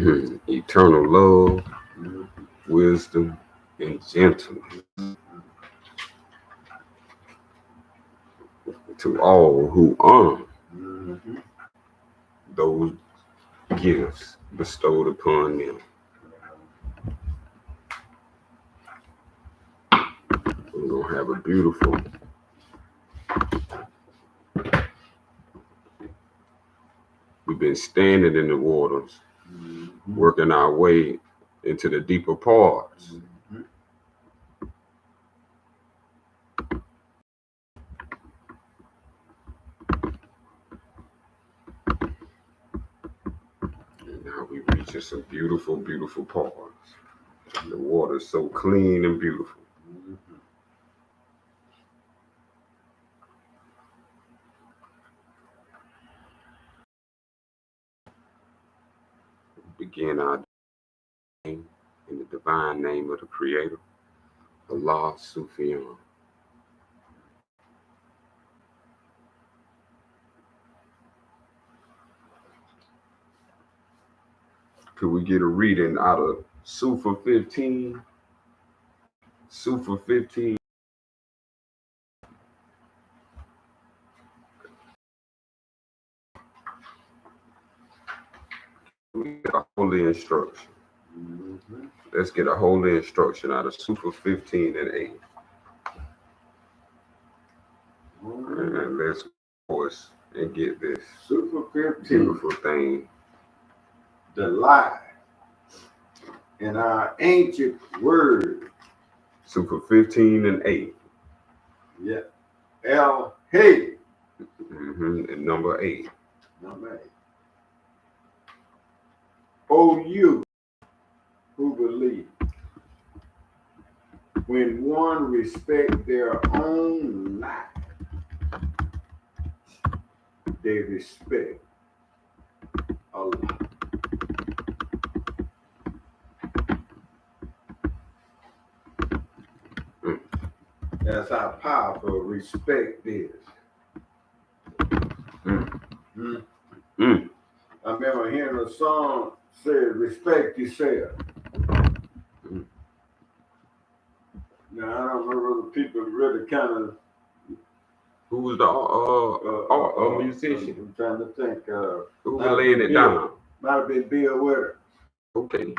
Eternal love, wisdom, and gentleness to all who honor those gifts bestowed upon them. We're going to have a beautiful, we've been standing in the waters, working our way into the deeper parts. And now we reaching some beautiful, beautiful parts. The water's so clean and beautiful. Begin our name in the divine name of the Creator, Al-Sufian. Could we get a reading out of Sufa 15? Sufa 15. We get a holy instruction. Let's get a holy instruction out of Sufa 15 and 8. And let's pause and get this Sufa 15. Beautiful thing. The lie in our ancient word. Sufa 15 and 8. Yeah. El Hay. And number 8. Number 8. O you who believe, when one respect their own life, they respect Allah. That's how powerful respect is. I remember hearing a song said, respect yourself. Now, I don't know whether people really kind of... Who was the musician? I'm trying to think. Who was laying it down? Might have been Bill Witter. Okay.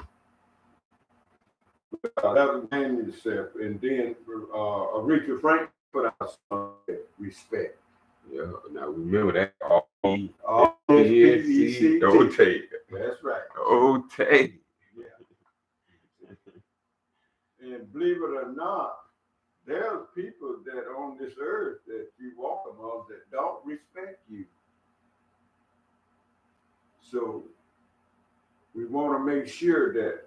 That was naming yourself. And then Aretha Franklin put out a song, Respect. Yeah, now remember that. R-E-S-P-E-C-T. Don't take it. That's right. Don't take. Yeah. And believe it or not, there's people that on this earth that you walk among that don't respect you. So we want to make sure that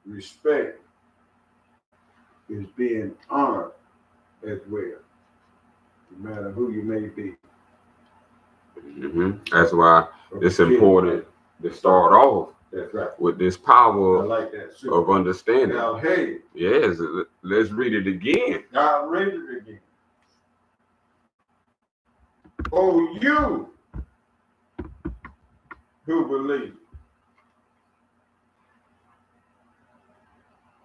respect is being honored as well, no matter who you may be. That's why it's important to start off with this power of understanding. Now, hey. Yes, let's read it again. I'll read it again. Oh, you who believe,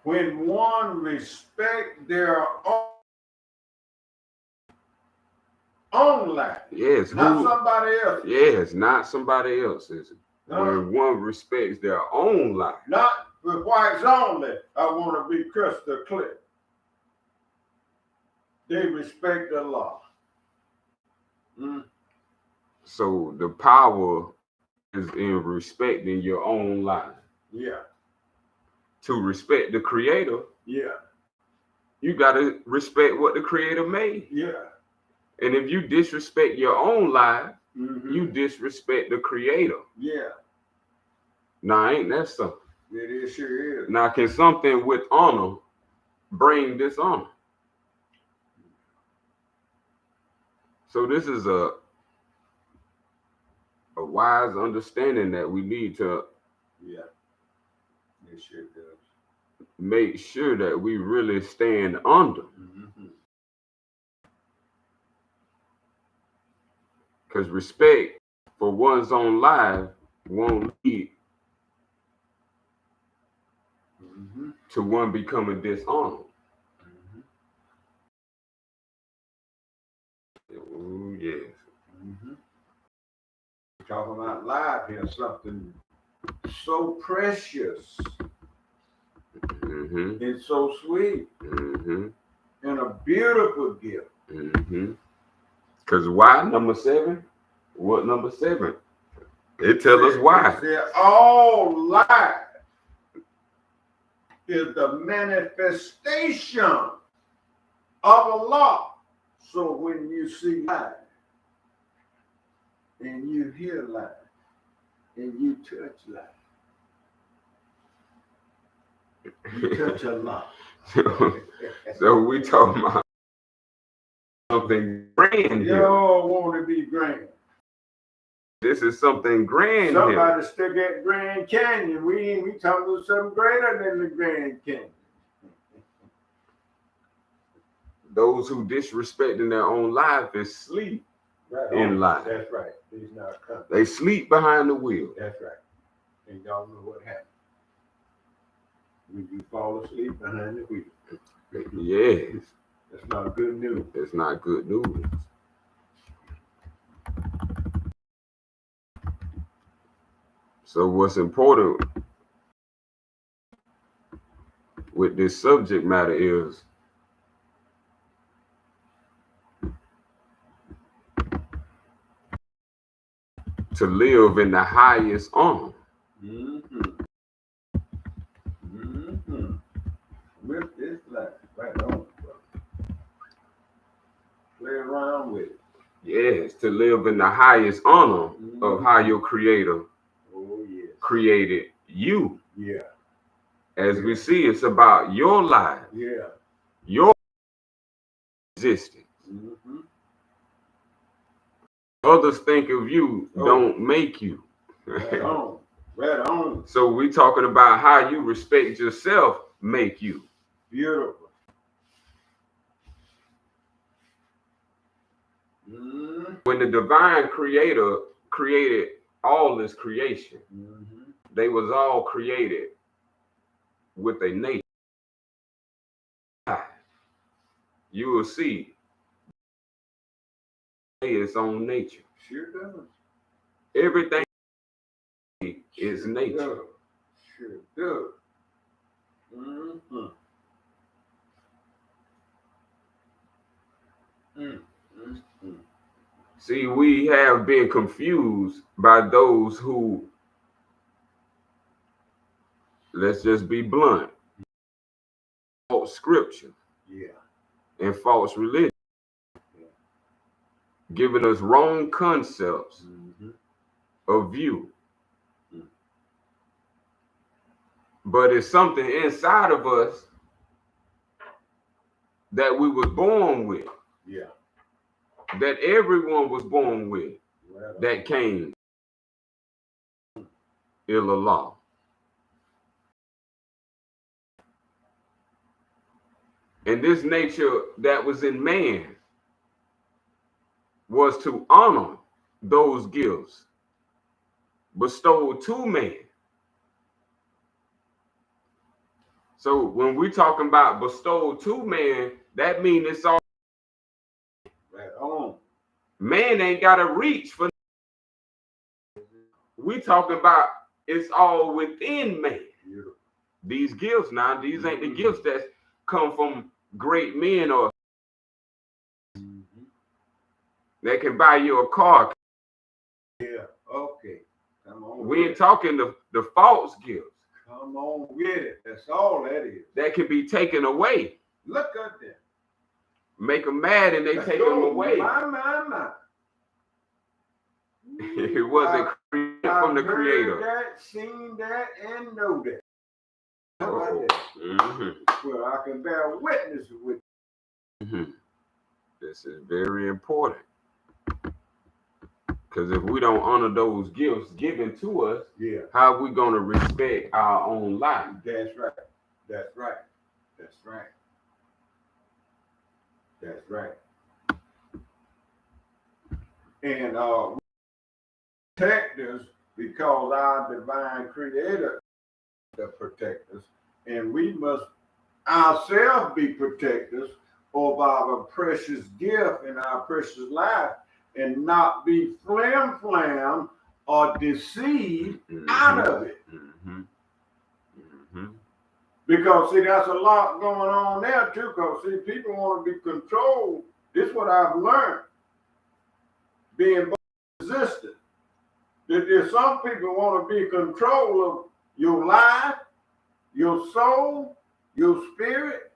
when one respect their own life. Yes. Not somebody else. Yes, not somebody else's. When one respects their own life. Not with whites only. I want to be crystal clear. They respect the law. So the power is in respecting your own life. Yeah. To respect the Creator. Yeah. You got to respect what the Creator made. Yeah. And if you disrespect your own life, you disrespect the Creator. Yeah. Now, ain't that something? It sure is. Now, can something with honor bring dishonor? So this is a wise understanding that we need to it sure does. Make sure that we really stand under. Because respect for one's own life won't lead to one becoming dishonored. Oh, yes. Talking about life here, something so precious and so sweet and a beautiful gift. Because why number 7? What number 7? It tells us why. It said, all life is the manifestation of Allah. So when you see life and you hear life and you touch life, you touch Allah. So we talking about something grand You here. all want to be grand. This is something grand Somebody here. stuck at Grand Canyon. We talking about something greater than the Grand Canyon. Those who disrespecting their own life is sleep in life. That's right. He's not coming. They sleep behind the wheel. That's right. And y'all know what happened. When you fall asleep behind the wheel. Yes. That's not good news. It's not good news. So what's important with this subject matter is to live in the highest honor. With this life, right on, brother. Play around with it. Yes, to live in the highest honor of how your Creator created you. Yeah. As we see, it's about your life. Yeah. Your existence. Others think of you don't make you. Right on. Right on. So we talking about how you respect yourself make you. Beautiful. When the divine creator created all this creation, they was all created with a nature. You will see its own nature. Sure does. Everything is nature. Sure does. See, we have been confused by those who, let's just be blunt, false scripture and false religion, giving us wrong concepts of view. But it's something inside of us that we was born with. That everyone was born with. That came illallah. And this nature that was in man was to honor those gifts bestowed to man. So when we talking about bestowed to man, that means it's all right on. Man ain't got to reach for. We talking about it's all within man. Beautiful. These gifts now, these ain't the gifts that come from great men or that can buy you a car. Yeah, okay. Come on. We ain't talking the false gifts. Come on with it. That's all that is. That can be taken away. Look at that. Make them mad and they take them away. My. It wasn't created from the Creator. That, seen that, and know that. How about that? Well, I can bear witness with you. This is very important. Because if we don't honor those gifts given to us, how are we going to respect our own life? That's right. That's right. That's right. That's right. And protect us because our divine creator to protect us And we must ourselves be protectors of our precious gift and our precious life, and not be flam or deceived out of it. Because see, that's a lot going on there too. Because see, people want to be controlled. This is what I've learned, being resistant. That there's some people want to be in control of your life, your soul, your spirit.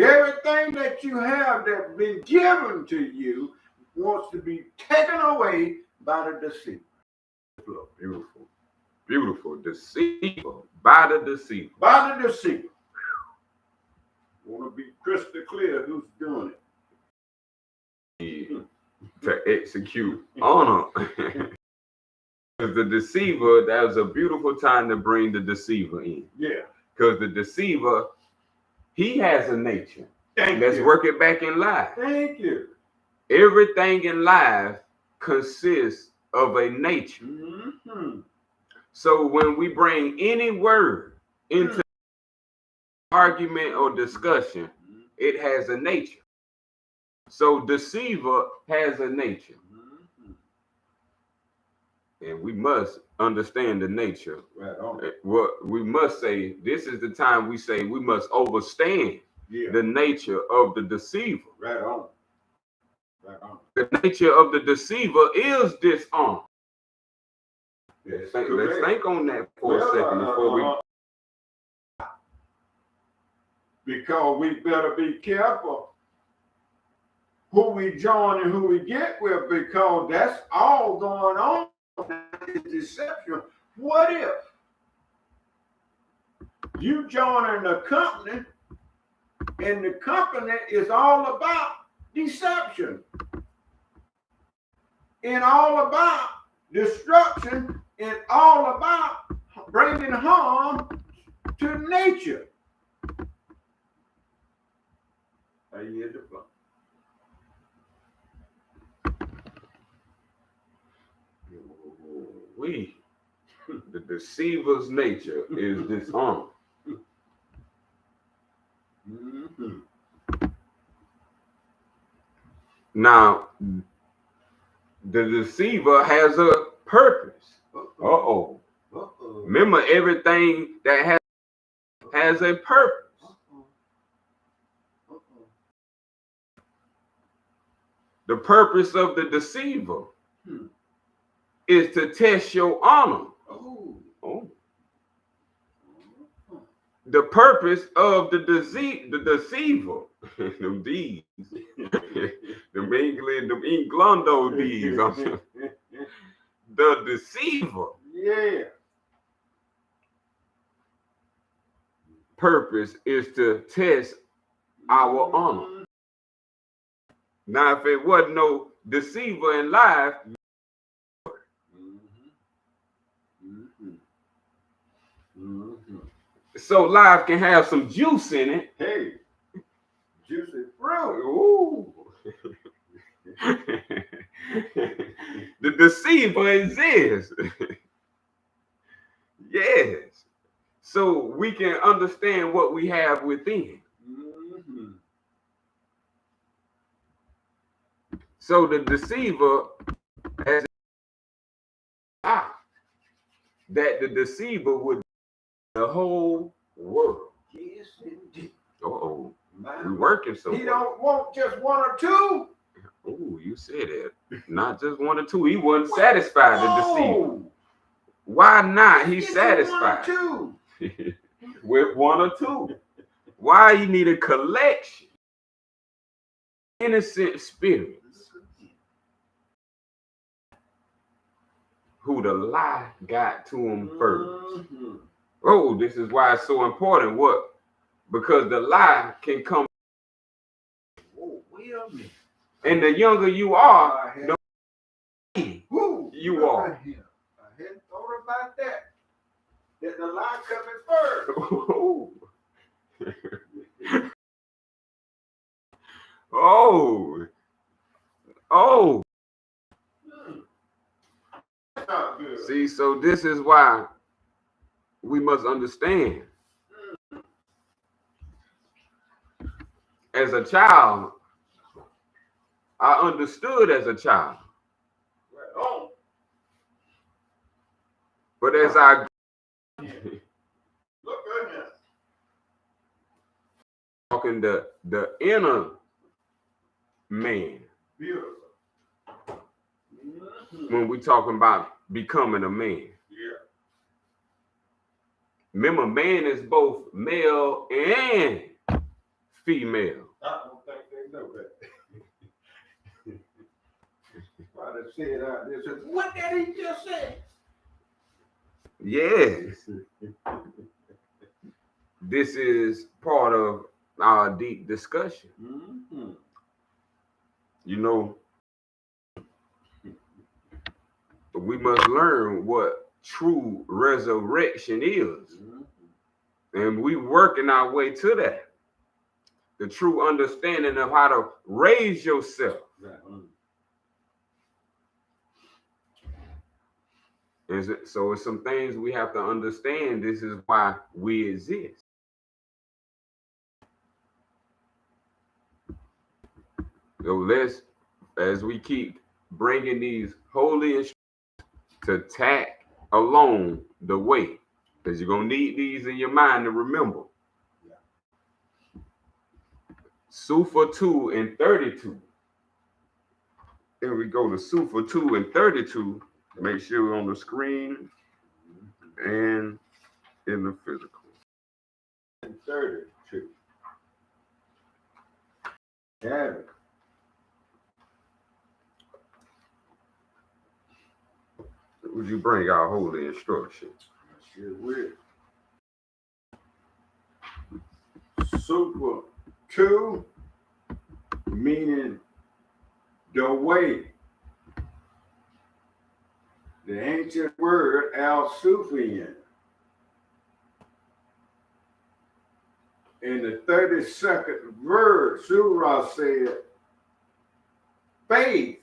Everything that you have that's been given to you wants to be taken away by the deceiver. Beautiful. Beautiful. Deceiver. By the deceiver. By the deceiver. Want to be crystal clear who's doing it. To execute honor. The deceiver, that was a beautiful time to bring the deceiver in. Yeah. Because the deceiver, he has a nature. Let's work it back in life. Thank you. Everything in life consists of a nature. So when we bring any word into argument or discussion, it has a nature. So deceiver has a nature. And we must understand the nature. Right on. What we must say, this is the time we say we must understand the nature of the deceiver. Right on. Right on. The nature of the deceiver is dishonor. Let's think on that for a second before we. Because we better be careful who we join and who we get with, because that's all going on. Is deception. What if you join a company and the company is all about deception and all about destruction and all about bringing harm to nature? I hear the phone. The deceiver's nature is dishonor. Now, the deceiver has a purpose. Remember, everything that has a purpose. The purpose of the deceiver is to test your honor. The purpose of the deceiver, them D's, them Englando D's, the deceiver. Yeah. Purpose is to test our honor. Now, if it wasn't no deceiver in life, so life can have some juice in it. Hey, juicy fruit. Ooh. The deceiver exists. Yes. So we can understand what we have within. So the deceiver has that the deceiver would the whole world. Yes, indeed. We working so he don't want just one or two. Oh, you said it. Not just one or two. He wasn't satisfied, the deceiver. Why not? He's satisfied. One or two. With one or two. Why you need a collection? Innocent spirits who the lie got to him first. Oh, this is why it's so important. What? Because the lie can come. And the younger you are, the more you are. I hadn't thought about that. That the lie coming first. Oh. See, so this is why we must understand. As a child, I understood as a child. Right on. But as I Look at him. talking the inner man, Beautiful. when we talking about becoming a man. Yeah. Remember, man is both male and female. I don't think they know that. Why they say it out there? Said, what did he just say? Yes, this is part of our deep discussion. Mm-hmm. You know, we must learn what true resurrection is. Mm-hmm. And we working our way to that. The true understanding of how to raise yourself. Right. So it's some things we have to understand. This is why we exist. So let's, as we keep bringing these holy instructions to tack along the way, because you're going to need these in your mind to remember. Yeah. Sufa 2 and 32. Here we go to Sufa 2 and 32. Make sure we're on the screen and in the physical. And 32. Have it. Would you bring our holy instruction? I sure will. Super 2, meaning the way. The ancient word Al-Sufian. In the 32nd verse, Surah said, faith.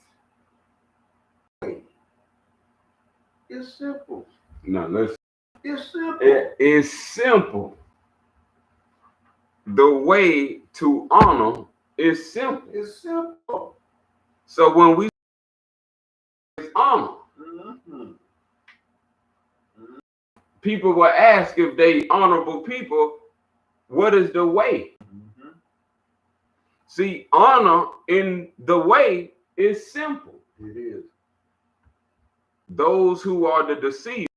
It's simple. No, let's. It's simple. It is simple. The way to honor is simple. It's simple. So when we honor, Mm-hmm. people will ask if they honorable people, what is the way? Mm-hmm. See, honor in the way is simple. It is. Those who are the deceived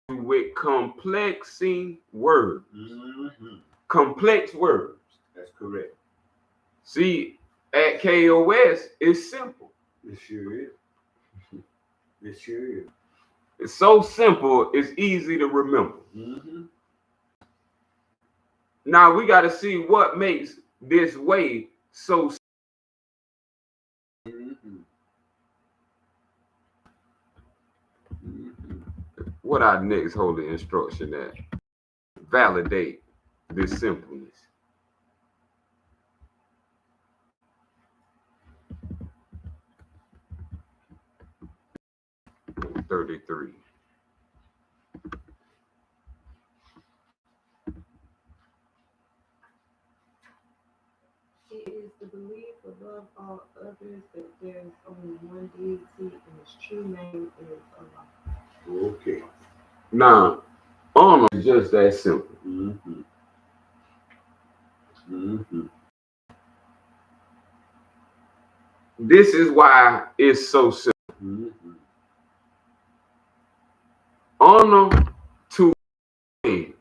with complexing words. Mm-hmm. Complex words. That's correct. See, at K.O.S, it's simple. It sure is. It sure is. It's so simple, it's easy to remember. Mm-hmm. Now we got to see what makes this way so simple. Mm-hmm. Mm-hmm. What our next holy instruction at? Validate this simpleness. Number 33. It is the belief above all others that there is only one deity and his true name is Allah. Okay. Now, honor is just that simple. Mm-hmm. Mm-hmm. This is why it's so simple. Mm-hmm. Honor to me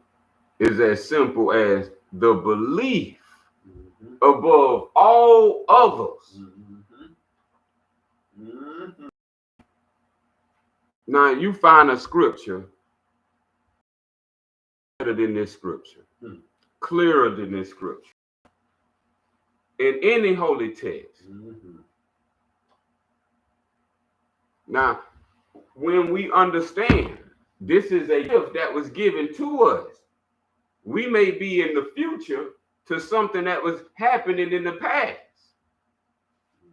is as simple as the belief above all others. Mm-hmm. Mm-hmm. Now, you find a scripture better than this scripture, clearer than this scripture, in any holy text. Mm-hmm. Now, when we understand this is a gift that was given to us, we may be in the future to something that was happening in the past.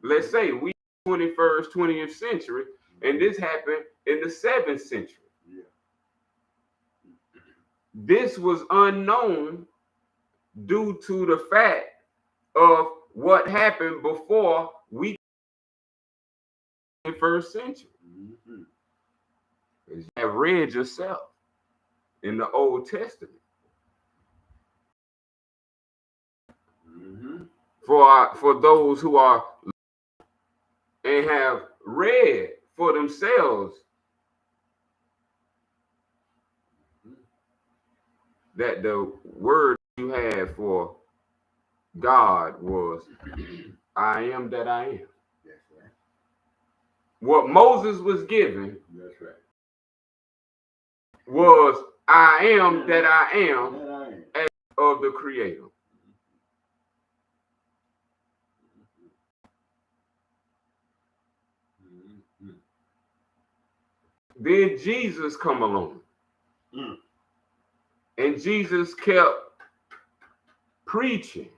Let's say we 21st, 20th century, and this happened in the 7th century. Yeah. this was unknown due to the fact of what happened before we in the first century. As you have read yourself in the Old Testament. For those who are and have read for themselves that the word you had for God was I am that I am. That's right. What Moses was given That's right. was I am that I am as of the Creator. Then Jesus come along. And Jesus kept preaching.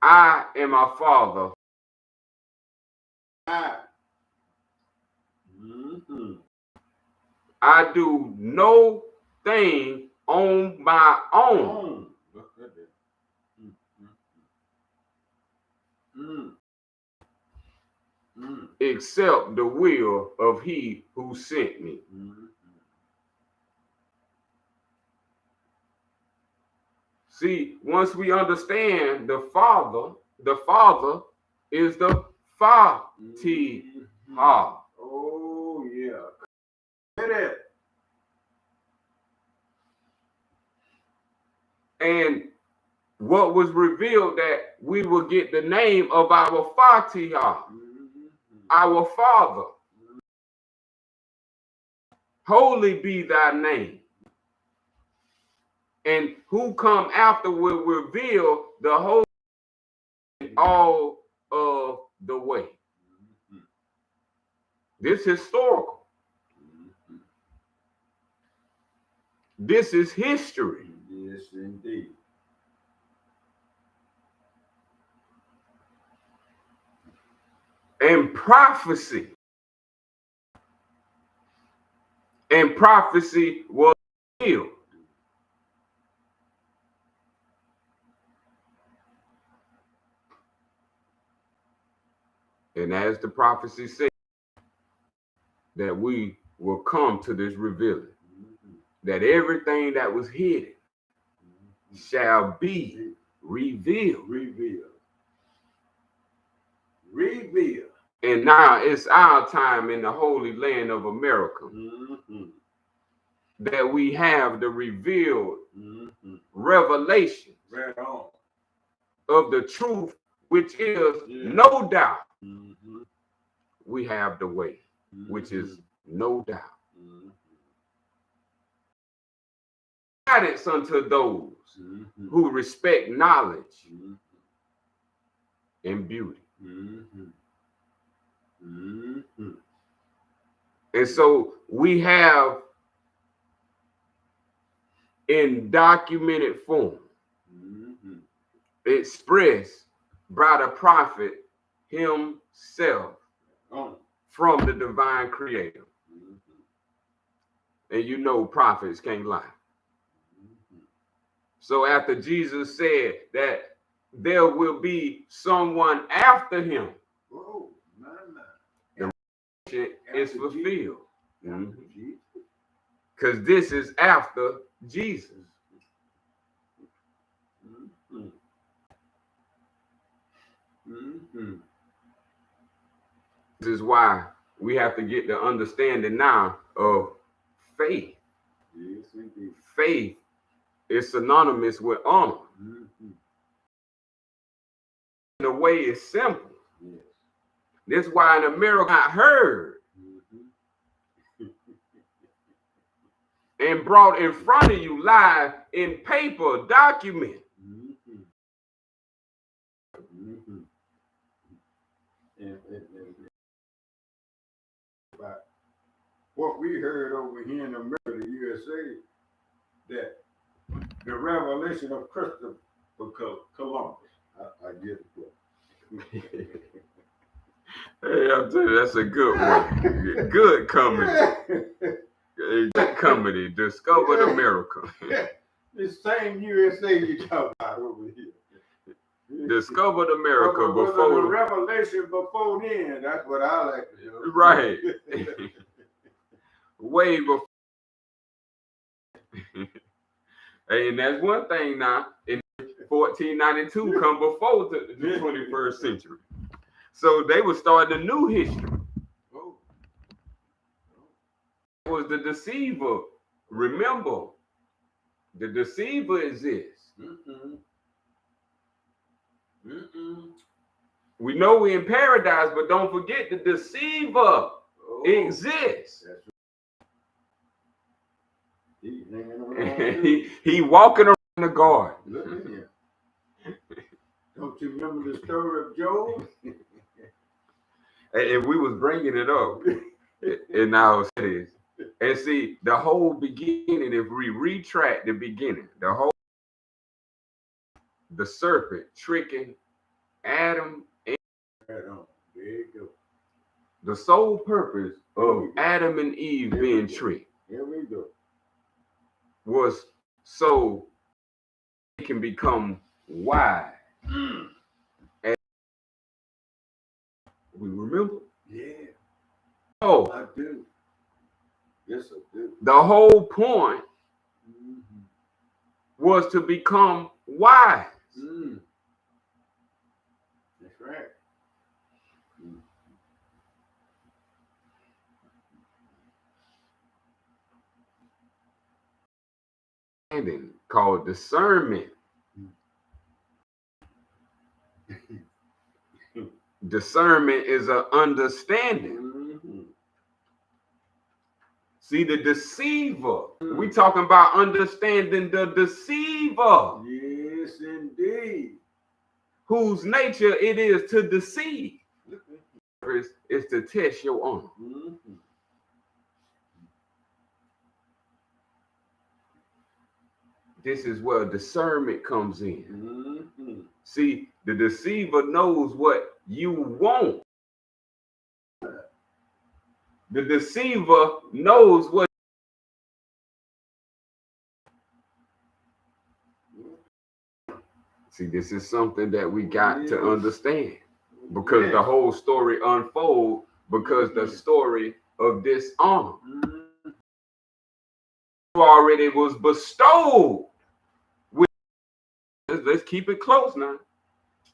I and my Father. I do no thing on my own. Except the will of he who sent me. See, once we understand the Father is the Fatiha. Oh, yeah. Hit it. And what was revealed that we will get the name of our Fatiha, our Father. Holy be thy name. And who come after will reveal the whole all of the way. This is historical. This is history. Yes, indeed. And prophecy. And prophecy was fulfilled. And as the prophecy said, that we will come to this revealing, that everything that was hidden shall be revealed. Revealed. And now it's our time in the Holy Land of America that we have the revealed revelation Right on. of the truth, which is no doubt. We have the way, which is no doubt. Guidance unto those who respect knowledge and beauty. And so we have in documented form expressed by the prophet himself from the divine creator. And you know prophets can't lie. So after Jesus said that there will be someone after him, the revelation is fulfilled. Because this is after Jesus. This is why we have to get the understanding now of faith. Faith is synonymous with honor. The way is simple. This is why in America I heard and brought in front of you live in paper document. What we heard over here in America, the USA, that the revelation of Christopher Columbus, I get it. Hey, I'll tell you, that's a good one. Good comedy. Good comedy. Discovered America. This same USA you talk about over here. Discovered America the before. revelation before then. That's what I like to do. Right. Way before. Hey, and that's one thing now. In 1492 come before the 21st century. So they were starting a new history. Oh. It was the deceiver. Remember, the deceiver exists. We know we're in paradise, but don't forget the deceiver exists. That's right. he walking around the garden. Look at him. Don't you remember the story of Job? And we was bringing it up in our studies. And see, the whole beginning, if we retract the beginning, the serpent tricking Adam and Right on. There you go. the sole purpose of Adam and Eve being tricked. Here we go. Was so they can become wise. And we remember? Yeah. Oh, I do. Yes, I do. the whole point was to become wise. That's right. Called discernment. Discernment is an understanding. See, the deceiver. We talking about understanding the deceiver. Yes, indeed. Whose nature it is to deceive. Is to test your honor. This is where discernment comes in. See, the deceiver knows what you want. The deceiver knows what. See, this is something that we got to understand, because the whole story unfolds because the story of dishonor already was bestowed. Let's keep it close now.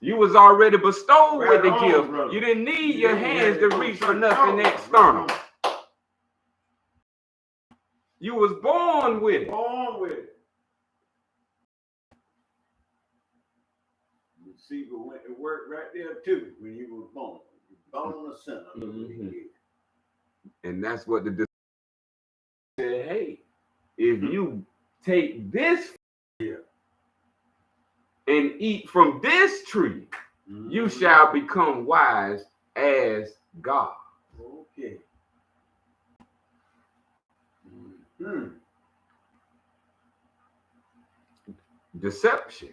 You was already bestowed with the gift. Brother. You didn't need your hands to reach for nothing external. You was born with it. Born with it. The deceiver went to work right there too when you were born. You were born in the center. And that's what the deceiver said, hey, if you take this and eat from this tree, you shall become wise as God. Okay. Deception.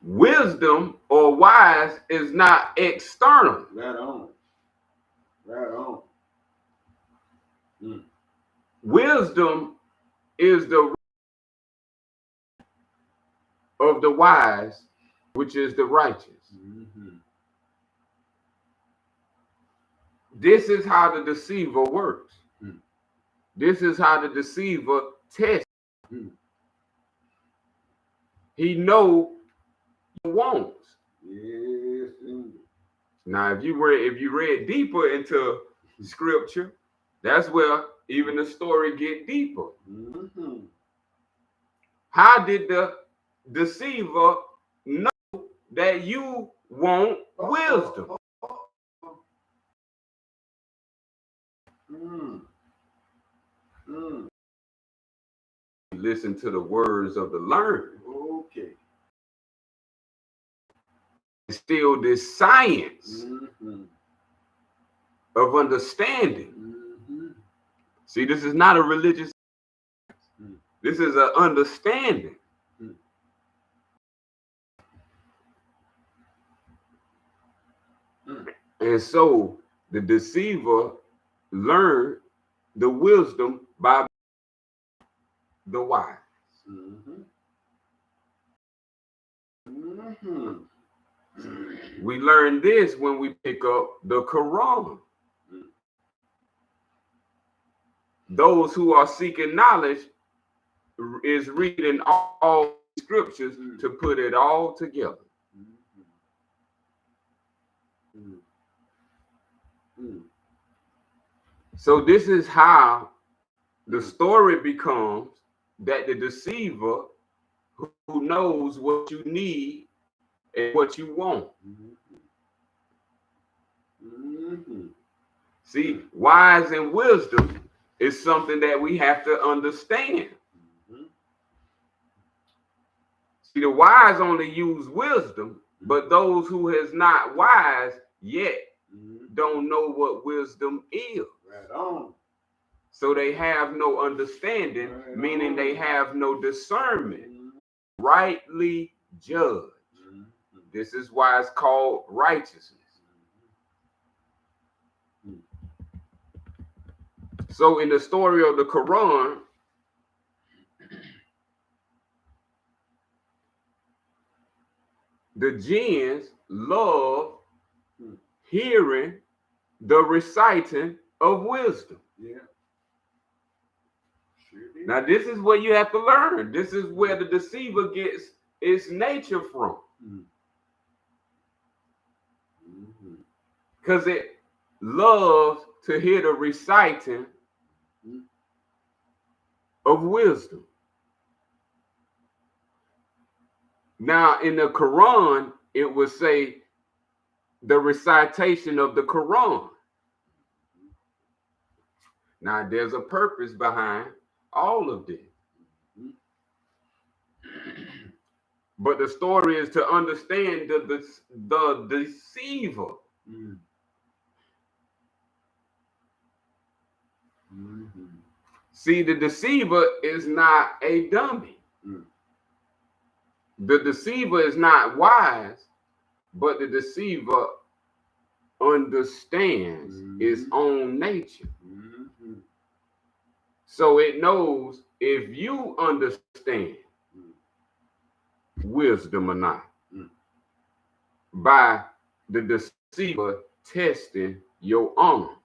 Wisdom or wise is not external. Right on. Right on. Wisdom is the of the wise, which is the righteous. This is how the deceiver works. This is how the deceiver tests. He knows your wants. Yes. Now, if you read deeper into scripture, that's where even the story get deeper. How did the deceiver know that you want wisdom? Listen to the words of the learned. Okay. Still this science of understanding. See, this is not a religious. This is an understanding. And so the deceiver learned the wisdom by the wise. We learn this when we pick up the Quran. Those who are seeking knowledge is reading all scriptures to put it all together. So this is how the story becomes that the deceiver who knows what you need and what you want. See, wise and wisdom is something that we have to understand. See, the wise only use wisdom, but those who is not wise yet don't know what wisdom is. Right on. So they have no understanding, meaning they have no discernment. Rightly judge. This is why it's called righteousness. So in the story of the Quran, the jinns love hearing the reciting of wisdom. Yeah. Sure. Now this is what you have to learn. This is where the deceiver gets its nature from. Because it loves to hear the reciting of wisdom. Now in the Quran, it would say the recitation of the Quran. Now there's a purpose behind all of this. But the story is to understand the deceiver. See, the deceiver is not a dummy. The deceiver is not wise, but the deceiver understands its own nature. So it knows if you understand wisdom or not by the deceiver testing your honor.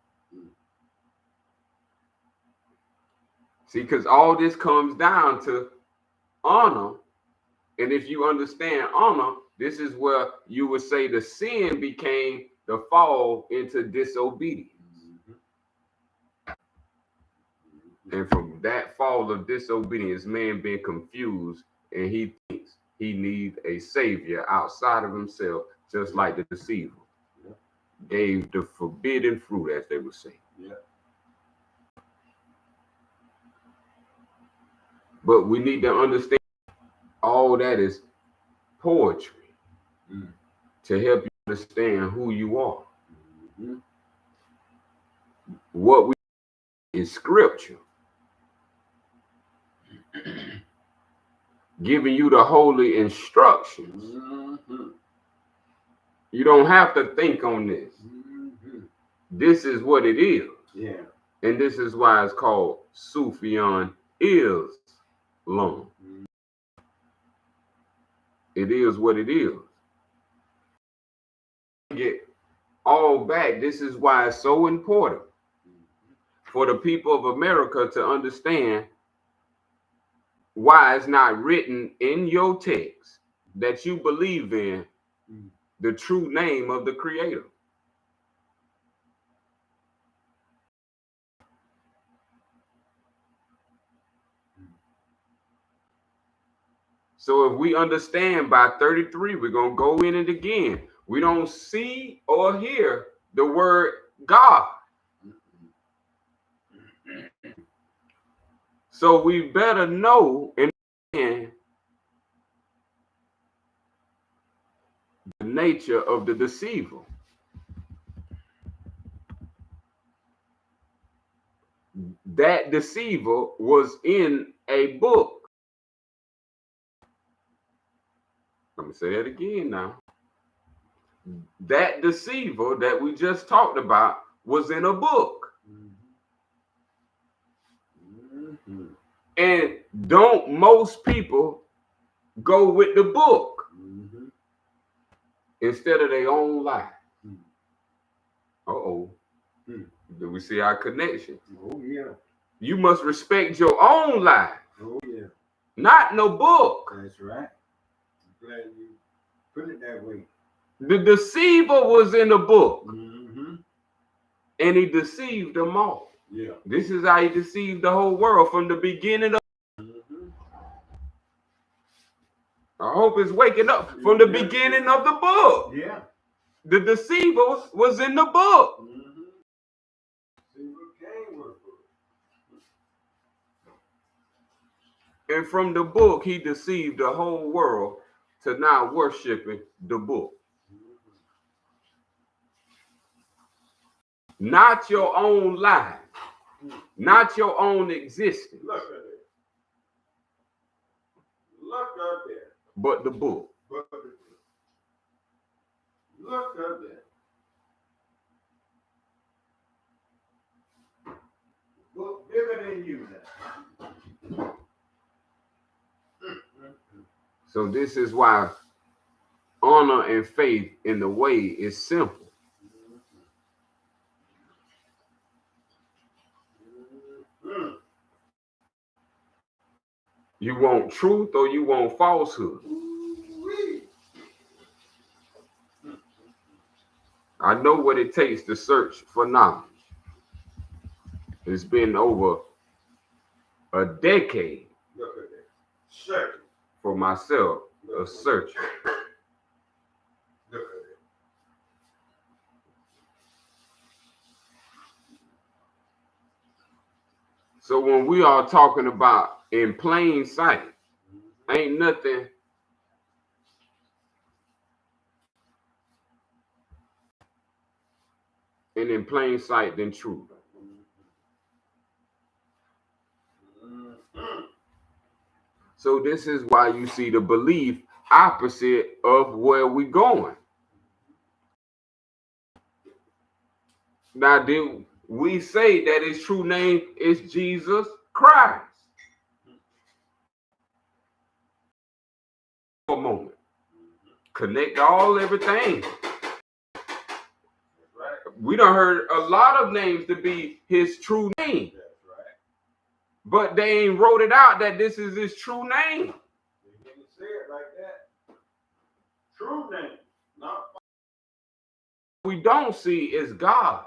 See, because all this comes down to honor. And if you understand honor, this is where you would say the sin became the fall into disobedience. And from that fall of disobedience, man being confused, and he thinks he needs a savior outside of himself, just like the deceiver gave the forbidden fruit, as they would say. But we need to understand all that is poetry to help you understand who you are. What we is scripture, giving you the holy instructions. You don't have to think on this. This is what it is. And this is why it's called Sufian Islam. It is what it is. Get all back. This is why it's so important for the people of America to understand why it's not written in your text that you believe in the true name of the Creator. So if we understand by 33, we're going to go in it again. We don't see or hear the word God. So we better know and understand the nature of the deceiver. That deceiver was in a book. I'm going to say that again now. that deceiver that we just talked about was in a book. Mm-hmm. And don't most people go with the book instead of their own life? Uh-oh. Do we see our connection? Oh, yeah. You must respect your own life. Oh, yeah. Not no book. That's right. I'm glad you put it that way. The deceiver was in the book. And he deceived them all. Yeah. This is how he deceived the whole world from the beginning of. I hope it's waking up from the beginning of the book. Yeah. The deceiver was in the book. And from the book, he deceived the whole world to now worshiping the book. Not your own life. Not your own existence. Look at it. Look up there. But the book. Look up there. Book bigger than you now. So this is why honor and faith in the way is simple. You want truth or you want falsehood? I know what it takes to search for knowledge. It's been over a decade. Look at that. Search. For myself, a search. Look at it. So when we are talking about in plain sight, ain't nothing and in plain sight than truth. So this is why you see the belief opposite of where we're going. Now, did we say that his true name is Jesus Christ? For a moment. Connect everything. We done heard a lot of names to be his true name. But they ain't wrote it out that this is his true name. They didn't say it like that. True name, not. What we don't see is God.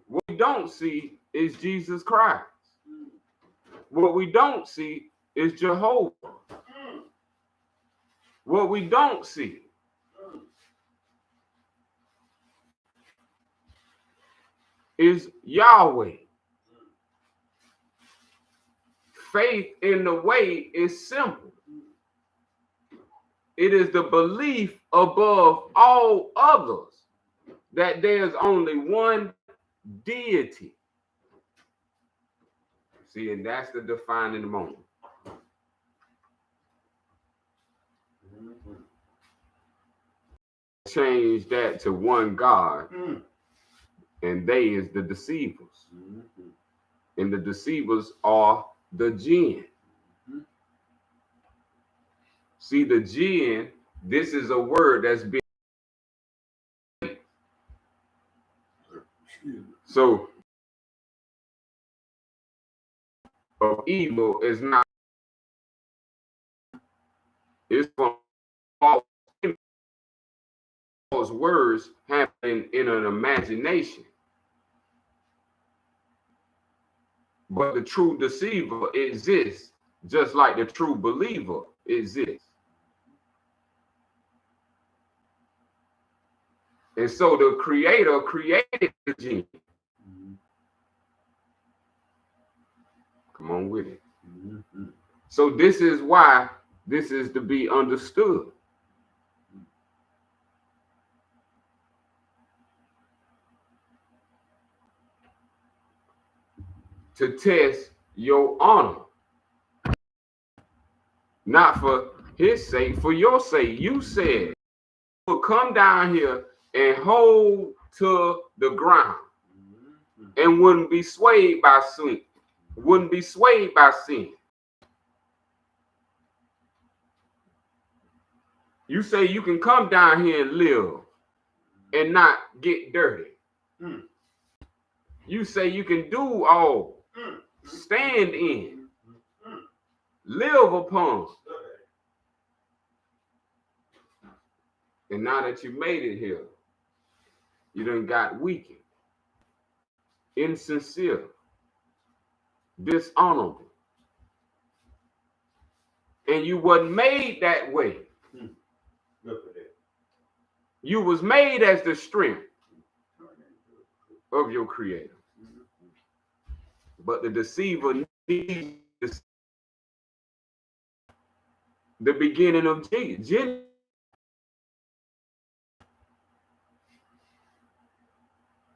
What we don't see is Jesus Christ. What we don't see is Jehovah. What we don't see is Yahweh. Faith in the way is simple. It is the belief above all others that there's only one deity. See, and that's the defining moment. Change that to one God, and they is the deceivers. And the deceivers are the jinn. See, the jinn, this is a word that's been. So, of evil is not. It's from all those words happen in an imagination. But the true deceiver exists just like the true believer exists. And so the creator created the jinn. Come on with it. So this is why this is to be understood. To test your honor. Not for his sake, for your sake. You said will come down here and hold to the ground and wouldn't be swayed by sin. Wouldn't be swayed by sin. You say you can come down here and live and not get dirty. You say you can do all, stand in, live upon. And now that you made it here, you done got weakened, insincere, dishonorable. And you wasn't made that way. Look at that. You was made as the strength of your creator. But the deceiver needs the beginning of Genesis.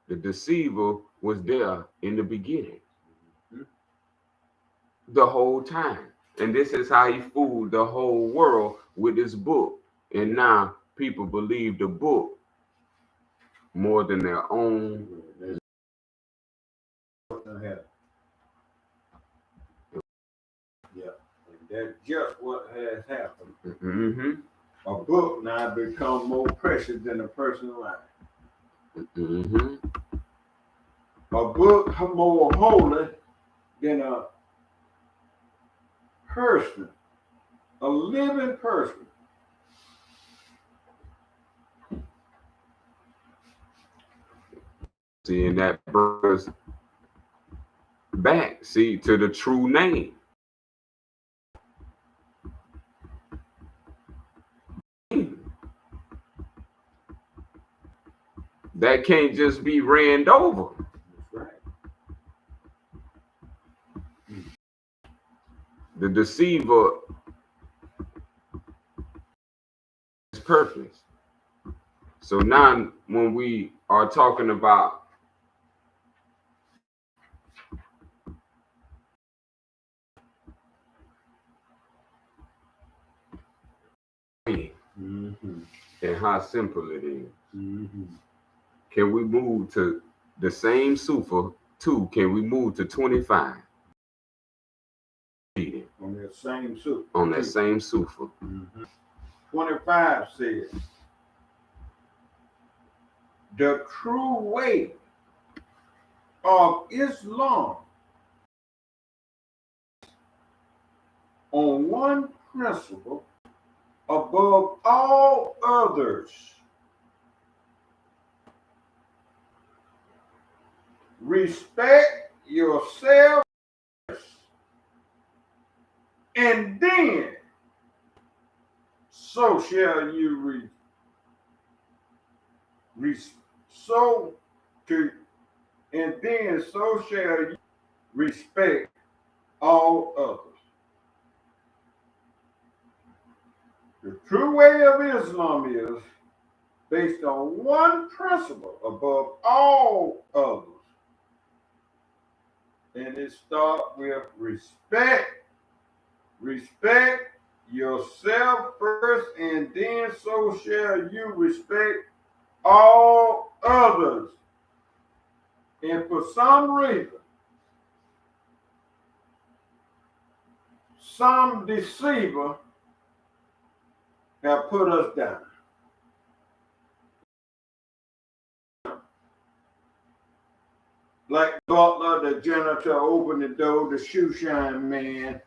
The deceiver was there in the beginning. The whole time. And this is how he fooled the whole world with this book. And now people believe the book more than their own. Yeah, and that's just what has happened. Mm-hmm. A book now become more precious than a person's life. Mm-hmm. A book more holy than a person, a living person. See, and that brings us back, see, to the true name. That can't just be ran over. That's right. The deceiver is purpose. So now when we are talking about and how simple it is. Can we move to the same Sufa 2? Can we move to 25? On that same suit. On that same Sufa. 25 says, the true way of Islam on one principle above all others. Respect yourself and then so shall you so shall you respect all others. The true way of Islam is based on one principle above all others. And it starts with respect. Respect yourself first, and then so shall you respect all others. And for some reason, some deceiver have put us down. Like Butler, the janitor, opened the door, the shoe shine man.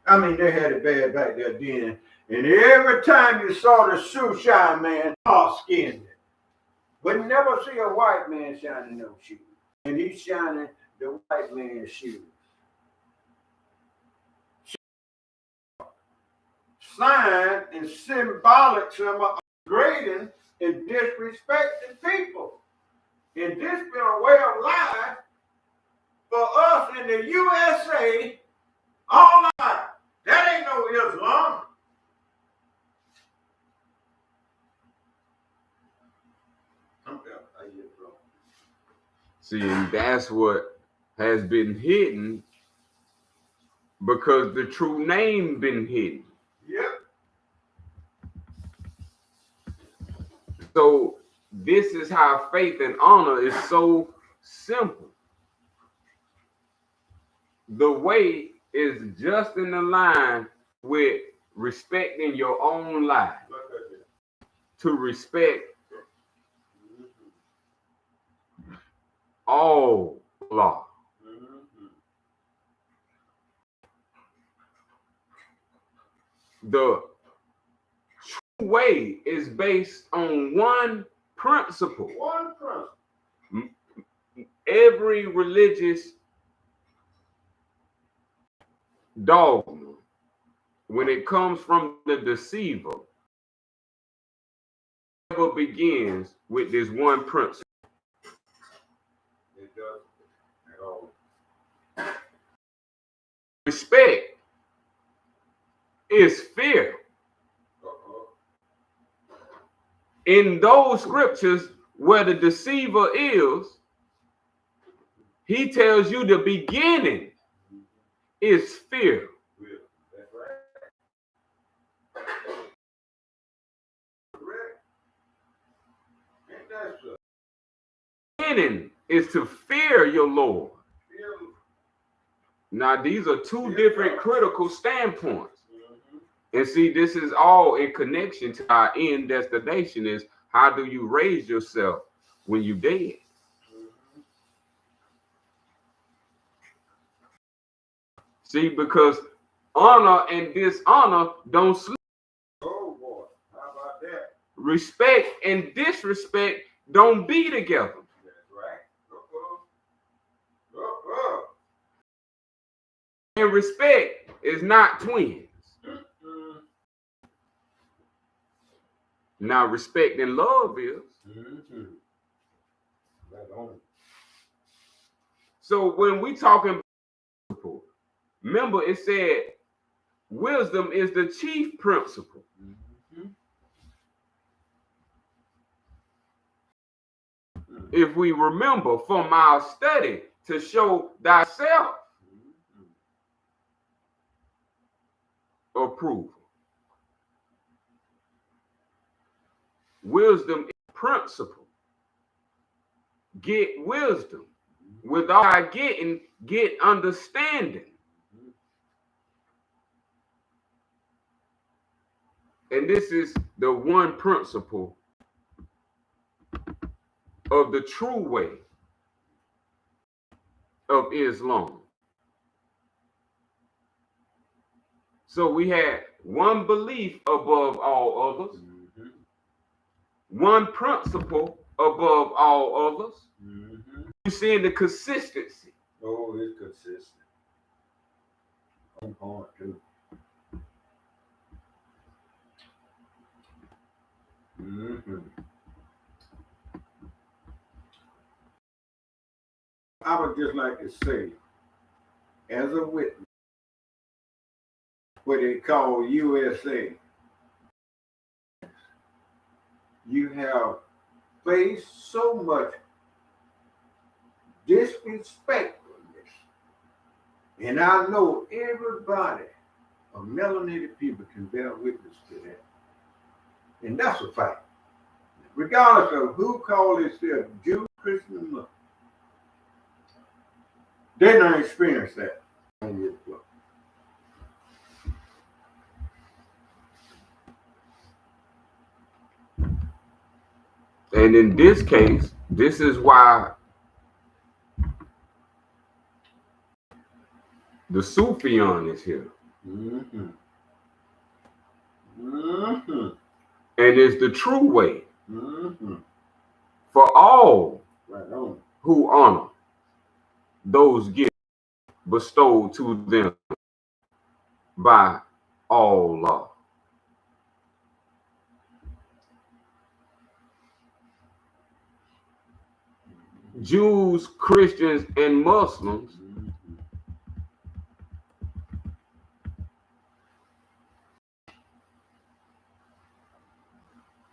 I mean, they had it bad back there then. And every time you saw the shoe shine man, dark skinned. But you never see a white man shining no shoes. And he's shining the white man's shoes. Sign and symbolic symbol of degrading and disrespecting people. And this been a way of life for us in the USA all our life. That ain't no Islam. See, and that's what has been hidden because the true name been hidden. Yep. So this is how faith and honor is so simple. The way is just in the line with respecting your own life. To respect all law. The true way is based on one principle. One principle. Every religious dogma, when it comes from the deceiver, never begins with this one principle. It does at all. Respect is fear. In those scriptures where the deceiver is, he tells you the beginning is fear. That's right. Correct. Ain't that so? Beginning is to fear your Lord. Fear. Now, these are two different critical standpoints. And see, this is all in connection to our end destination is how do you raise yourself when you're dead? See, because honor and dishonor don't sleep. Oh boy, how about that? Respect and disrespect don't be together. That's right. And respect is not twins. Now, respect and love is. Right on. So when we talking principle, remember it said wisdom is the chief principle. If we remember from our study to show thyself approval. Wisdom is principle. Get wisdom. Without getting, get understanding. And this is the one principle of the true way of Islam. So we had one belief above all others, one principle above all others. You're seeing the consistency. Oh, it's consistent. On point too. I would just like to say, as a witness, what they call USA, you have faced so much disrespectfulness. And I know everybody of melanated people can bear witness to that. And that's a fact. Regardless of who call themselves Jew, Christian, or Muslim, they don't experience that on your floor. And in this case, this is why the Sufian is here. And it's the true way for all who honor those gifts bestowed to them by Allah. Jews, Christians, and Muslims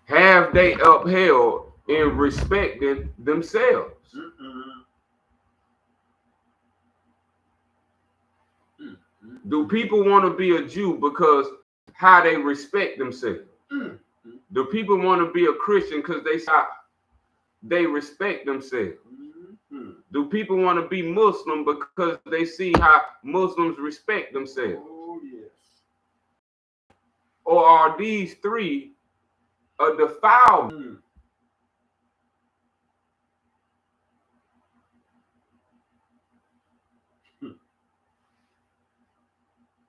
have they upheld in respecting themselves. Do people want to be a Jew because how they respect themselves? Do people want to be a Christian because they respect themselves? Mm-hmm. Do people want to be Muslim because they see how Muslims respect themselves? Oh, yes. Or are these three a defilement?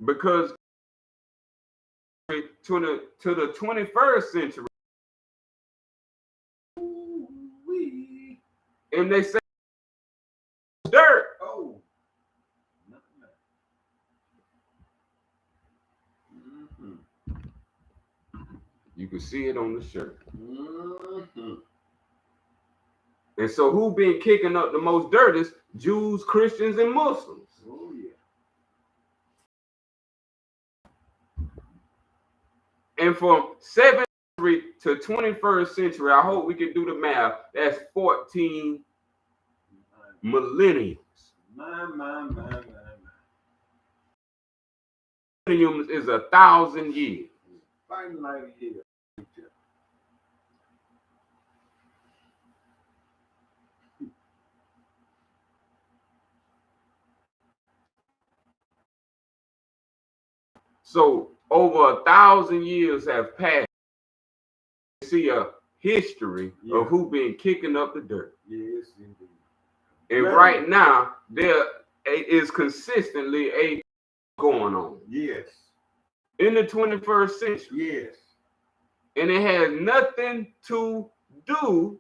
Because to the 21st century, and they say dirt. Oh. You can see it on the shirt. Mm-hmm. And so who been kicking up the most dirt is Jews, Christians, and Muslims. Oh, yeah. And from 7th century to 21st century, I hope we can do the math. That's 14 millenniums. My. Millenniums is 1,000 years. Fighting like here. So over 1,000 years have passed. You see a history of who been kicking up the dirt. Yes, indeed. And right now, there is consistently a going on. Yes. In the 21st century. Yes. And it has nothing to do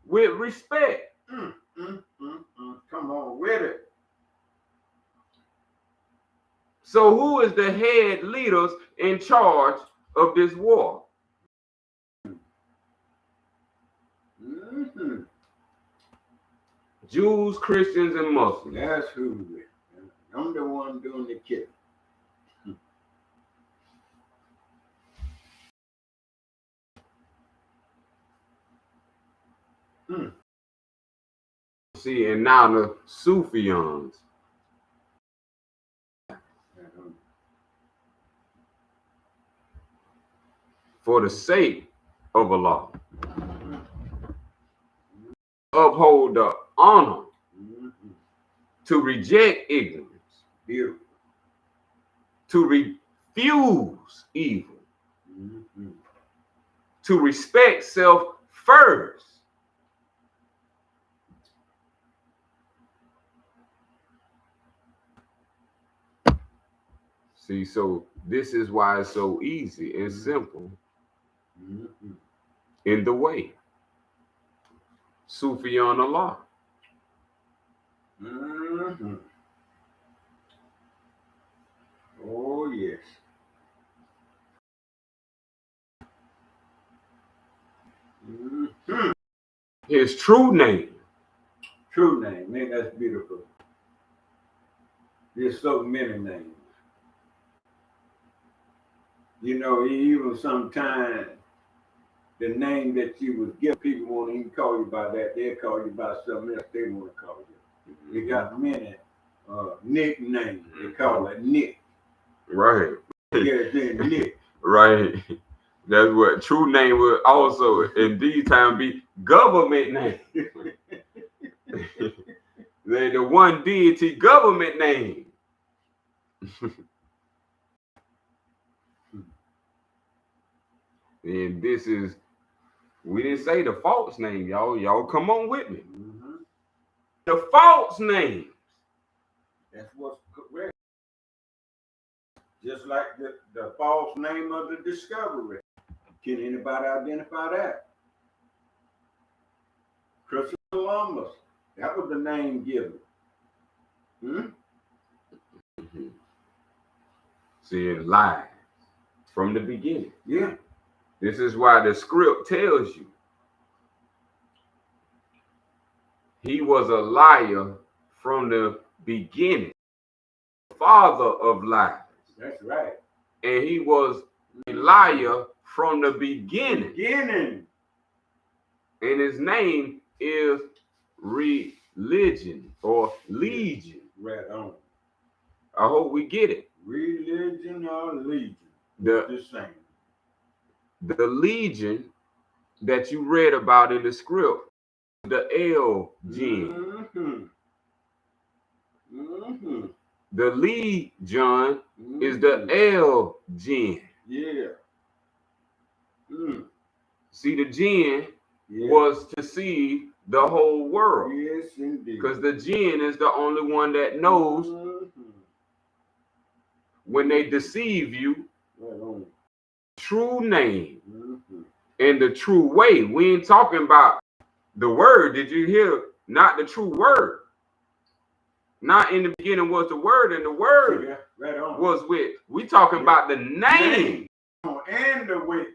with respect. Come on with it. So who is the head leaders in charge of this war? Mm-hmm. Jews, Christians, and Muslims. That's who it is. I'm the one doing the killing. See, and now the Sufians. For the sake of Allah, uphold the honor, to reject ignorance, Beautiful. to refuse evil, to respect self first. See, so this is why it's so easy and simple in the way. Sufian Allah. Oh, yes. His true name. True name. Man, that's beautiful. There's so many names. You know, even sometimes the name that you was given, people won't even call you by that. They'll call you by something else they want to call you. They got many nicknames. They call it Nick. Right. Yeah, then Nick. Right. That's what true name would also in these times be government name. They're the one deity government name. And this is, we didn't say the false name, y'all. Y'all come on with me. The false names. That's what's correct. Just like the false name of the discovery. Can anybody identify that? Christopher Columbus. That was the name given. See, it lies from the beginning. Yeah. This is why the script tells you he was a liar from the beginning, father of lies. That's right. And he was a liar from the beginning. And his name is religion or legion. Right on. I hope we get it. Religion or legion. The same. The legion that you read about in the script, the L gene. The legion is the L gene. Yeah. See, the gene was to see the whole world. Yes, indeed. Because the jinn is the only one that knows when they deceive you, true name and the true way. We ain't talking about the word. Did you hear? Not the true word. Not in the beginning was the word, and the word was with. We talking about the name and the way.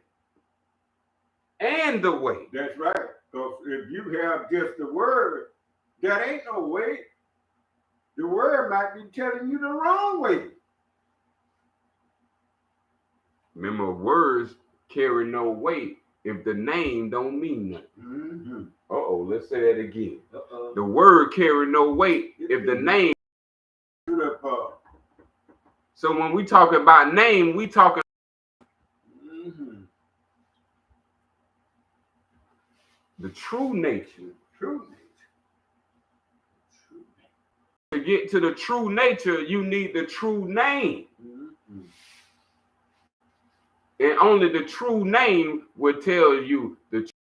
And the way. That's right. Because if you have just the word, that ain't no way. The word might be telling you the wrong way. Remember, words carry no weight if the name don't mean nothing. Let's say that again. The word carry no weight if the name. So when we talk about name, we talking the true nature. To get to the true nature, you need the true name. And only the true name will tell you the truth.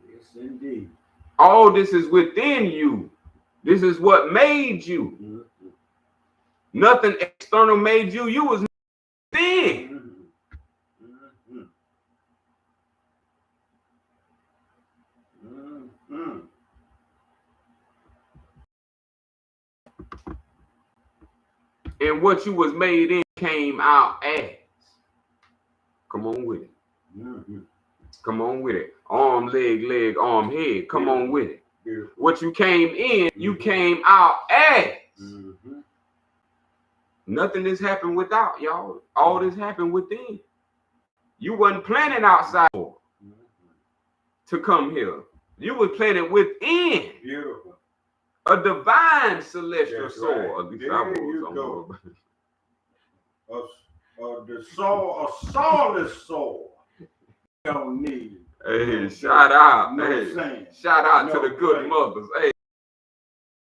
Yes, indeed. All this is within you. This is what made you. Nothing external made you. You was within. And what you was made in came out as. Come on with it. Come on with it. Arm, leg, arm, head. Come on with it. What you came in, you came out as. Nothing has happened without, y'all. All this happened within. You wasn't planning outside to come here. You were planning within. Beautiful. A divine celestial soul. Right. There you go. The soul, a soulless soul. Don't need. Hey, shout out. No hey, saying. Shout out No to the good saying. mothers. Hey,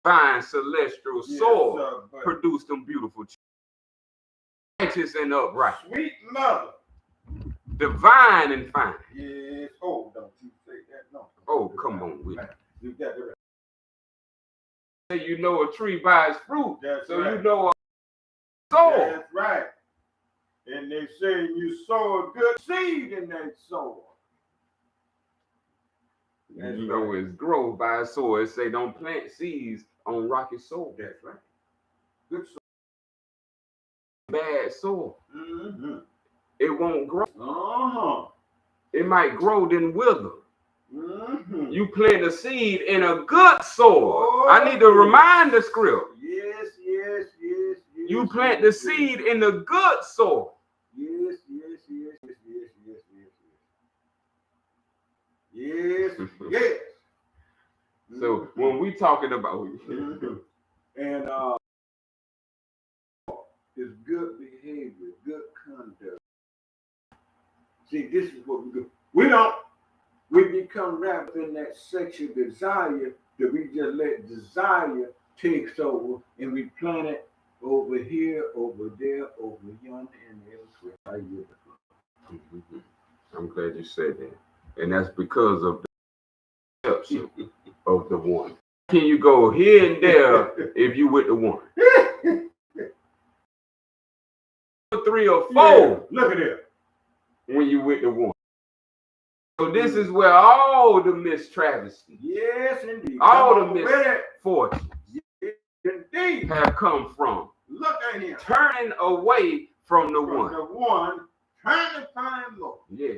divine celestial soul Sir, produced them beautiful children. Righteous and upright. Sweet mother. Divine and fine. Yes. Oh, don't you say that. No. Oh, come on with it. You got it. You know a tree by its fruit. That's so right. You know a soul. That's right. And they say you sow a good seed in that soul. You know it's growth by its soil. It say don't plant seeds on rocky soil. That's right. Good soil. Bad soil. It won't grow. Uh-huh. It might grow then wither. You plant a seed in a good soil. I need to remind the script. Yes. You plant the seed in the good soil. Yes. So when we talking about and is good behavior, good conduct. See, this is what we do. We become wrapped in that sexual desire that we just let desire take over, and we plant it over here, over there, over yonder, and elsewhere. I'm glad you said that. And that's because of the perception of the one. Can you go here and there if you with the one? 3 or 4. Yeah, look at it. When you with the one. So this is where all the mistravesties, yes, indeed, all the misfortunes indeed have come from. Look at him. Turning away from the one. The one, trying to find more. Yeah.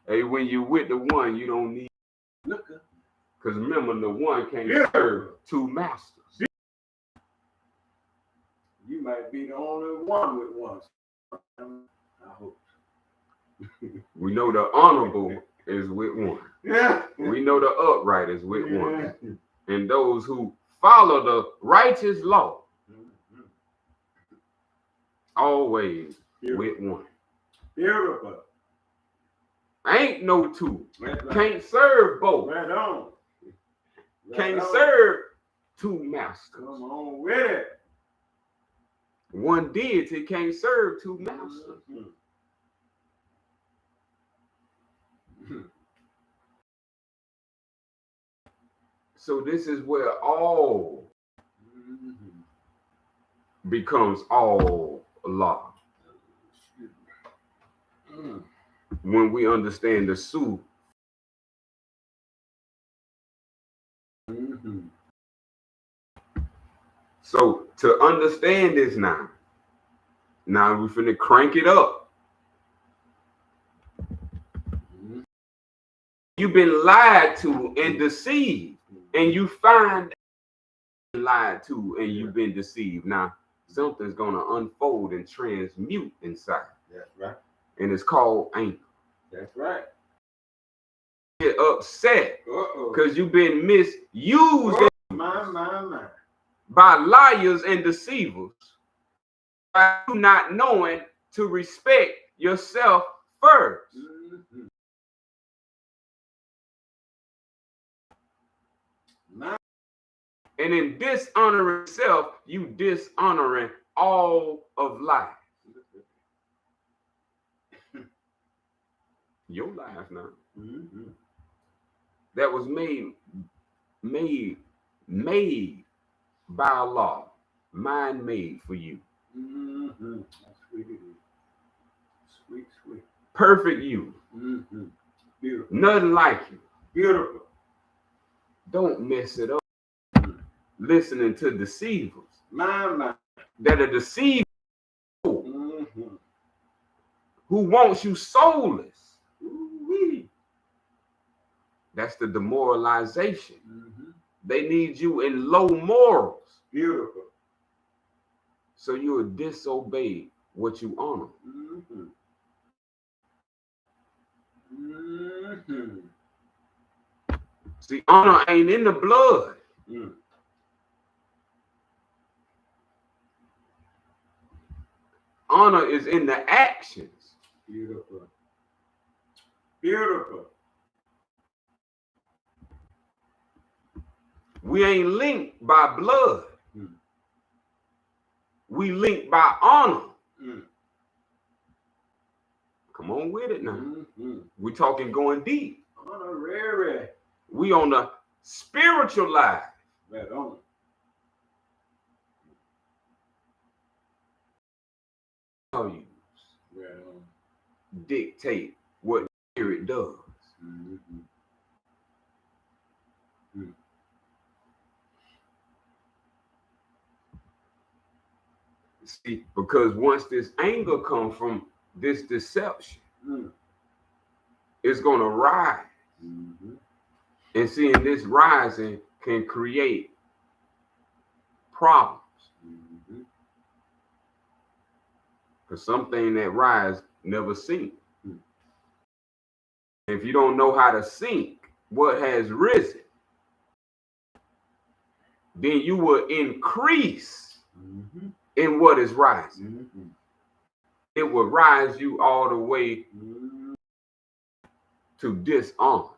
Hey, when you with the one, you don't need. Look. Because remember, the one can't serve 2 masters. You might be the only one with one. I hope. We know the honorable is with one. Yeah. We know the upright is with one. And those who follow the righteous law, always with one. Beautiful. Ain't no two. Right. Can't serve both. Right on. Can't serve two masters. Come on with it. One deity can't serve two masters. So this is where all becomes all law. When we understand the Su. So to understand this now we're finna crank it up. You've been lied to and deceived, and you find lied to and you've been deceived. Now something's gonna unfold and transmute inside. That's right. And it's called anger. That's right. Get upset because you've been misused by liars and deceivers, by you not knowing to respect yourself first. And in dishonoring self, you dishonoring all of life. Your life now. That was made by Allah, mind made for you. Sweet. Perfect you. Beautiful. Nothing like you. Beautiful. Don't mess it up. Listening to deceivers My. that are deceived, who wants you soulless. That's the demoralization. They need you in low morals. Beautiful. So you will disobey what you honor. See, honor ain't in the blood. Honor is in the actions. Beautiful. Beautiful. We ain't linked by blood. We linked by honor. Come on with it now. We talking going deep. Honorary. We on the spiritual life. Right on. Values Right on. dictate what spirit does. See, because once this anger comes from this deception, it's going to rise. And seeing this rising can create problems. Because something that rise never sink. If you don't know how to sink what has risen, then you will increase in what is rising. It will rise you all the way to dishonor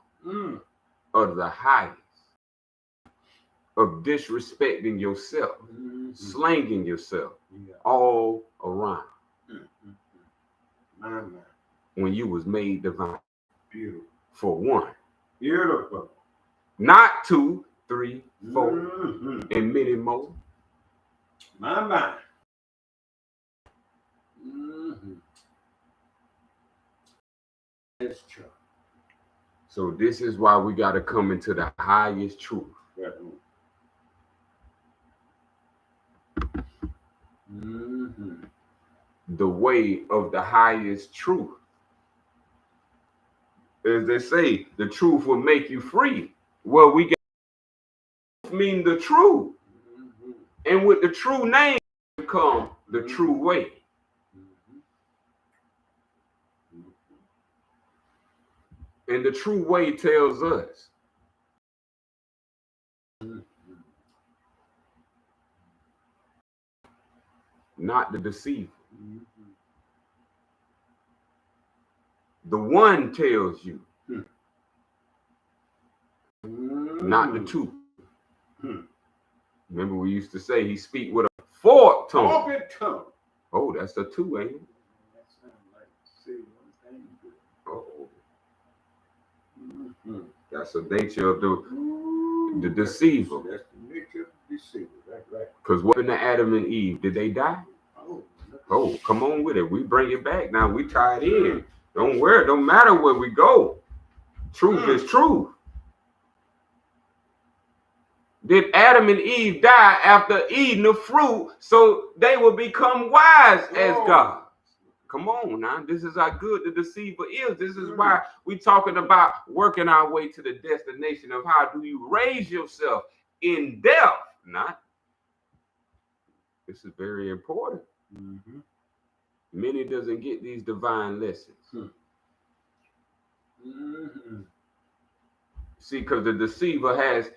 of the highest, of disrespecting yourself, slanging yourself all around. When you was made divine. Beautiful. For one. Beautiful. Not 2, 3, 4, and many more. My. That's true. So this is why we got to come into the highest truth. Right. The way of the highest truth. As they say, the truth will make you free. Well, we got mean the truth. And with the true name come the true way. And the true way tells us not the deceiver. Mm-hmm. The one tells you, Mm-hmm. not the two. Mm-hmm. Remember, we used to say he speak with a forked tongue. Forked tongue. Oh, that's a two, ain't it? That sounds like say one thing good. Oh, Mm-hmm. that's the nature of the deceiver. That's the nature of the deceiver. That's right. Because what happened to Adam and Eve? Did they die? Oh, come on with it. We bring it back now. We tie it in. Don't worry. Don't matter where we go. Truth is truth. Did Adam and Eve die after eating the fruit so they will become wise as God? Come on now. This is how good the deceiver is. This is why we're talking about working our way to the destination of how do you raise yourself in depth. Not. This is very important. Mm-hmm. Many doesn't get these divine lessons. Mm-hmm. See, because the deceiver has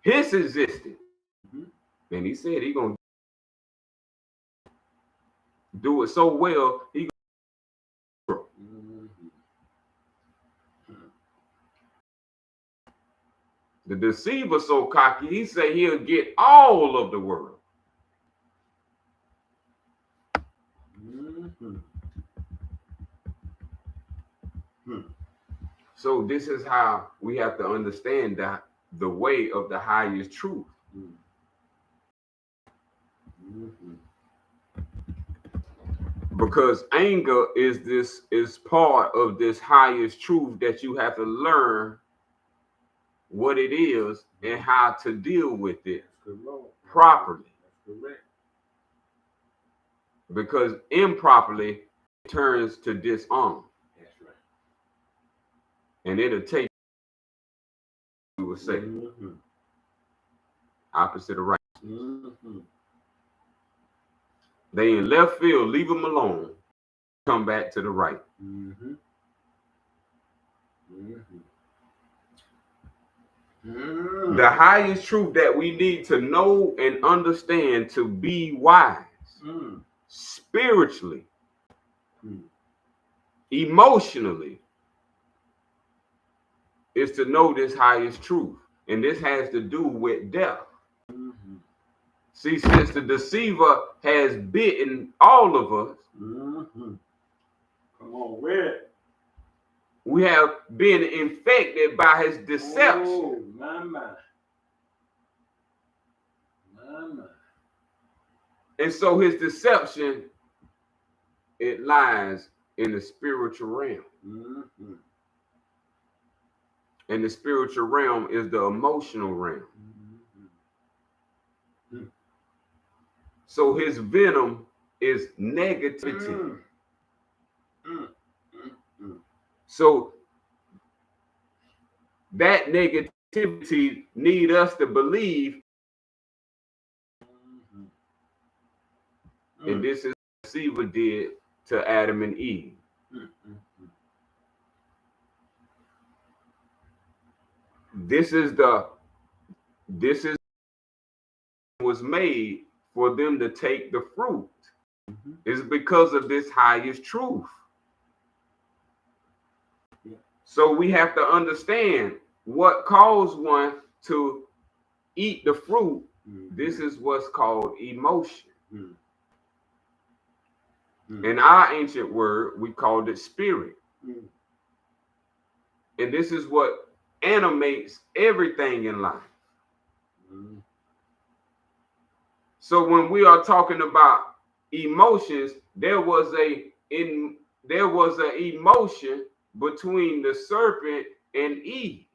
his existence. Mm-hmm. And he said he's going to do it so well, he going to. The deceiver so cocky, he say he'll get all of the world. Mm-hmm. So this is how we have to understand that the way of the highest truth. Mm-hmm. Because anger is part of this highest truth that you have to learn what it is and how to deal with it properly. That's correct. Because improperly it turns to dishonor. That's right. And it'll take, we would say, opposite of right. Mm-hmm. They in left field, leave them alone. Come back to the right. Mm-hmm. Mm-hmm. The highest truth that we need to know and understand to be wise, spiritually, emotionally, is to know this highest truth. And this has to do with death. See, since the deceiver has bitten all of us, Come on, where? we have been infected by his deception. Oh, my. And so his deception, it lies in the spiritual realm. And the spiritual realm is the emotional realm. So his venom is negativity. So that negativity need us to believe, and this is what the deceiver did to Adam and Eve. This was made for them to take the fruit. It's because of this highest truth. So we have to understand what caused one to eat the fruit. This is what's called emotion. In our ancient word, we called it spirit. And this is what animates everything in life. So when we are talking about emotions, there was an emotion between the serpent and Eve.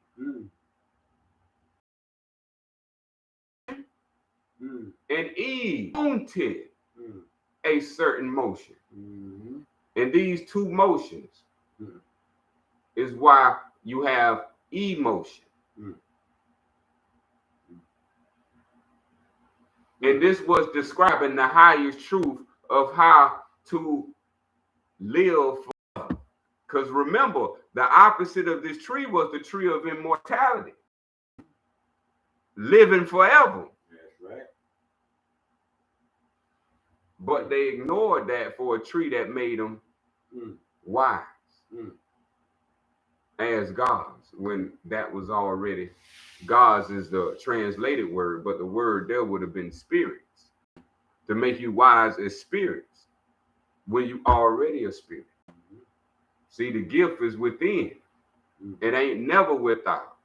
And Eve wanted a certain motion. And these two motions is why you have emotion. And this was describing the highest truth of how to live forever. Because remember, the opposite of this tree was the tree of immortality. Living forever. That's right. But they ignored that for a tree that made them wise as gods, when that was already, gods is the translated word, but the word there would have been spirits, to make you wise as spirits when you already a spirit. See, the gift is within. It ain't never without.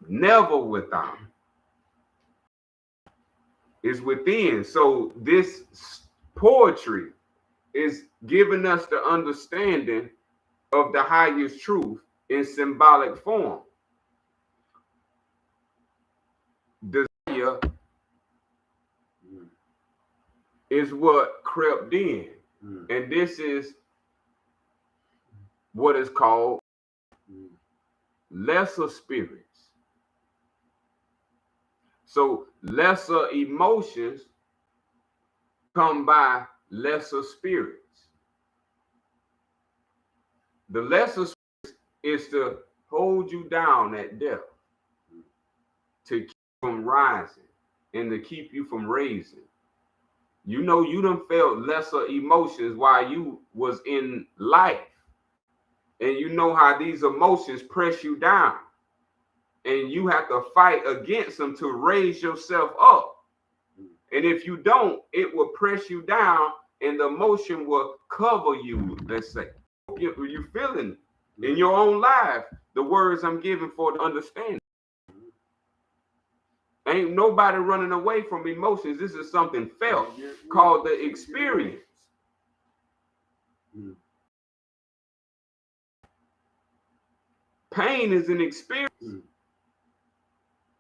Never without. It's within. So this poetry is giving us the understanding of the highest truth in symbolic form. Desire is what crept in. And this is what is called lesser spirits. So lesser emotions come by lesser spirits. The lesser spirits is to hold you down at death, to keep you from rising and to keep you from raising. You know, you done felt lesser emotions while you was in life. And you know how these emotions press you down. And you have to fight against them to raise yourself up. And if you don't, it will press you down and the emotion will cover you, let's say. You feeling in your own life the words I'm giving for the understanding. Ain't nobody running away from emotions. This is something felt called the experience. Pain is an experience.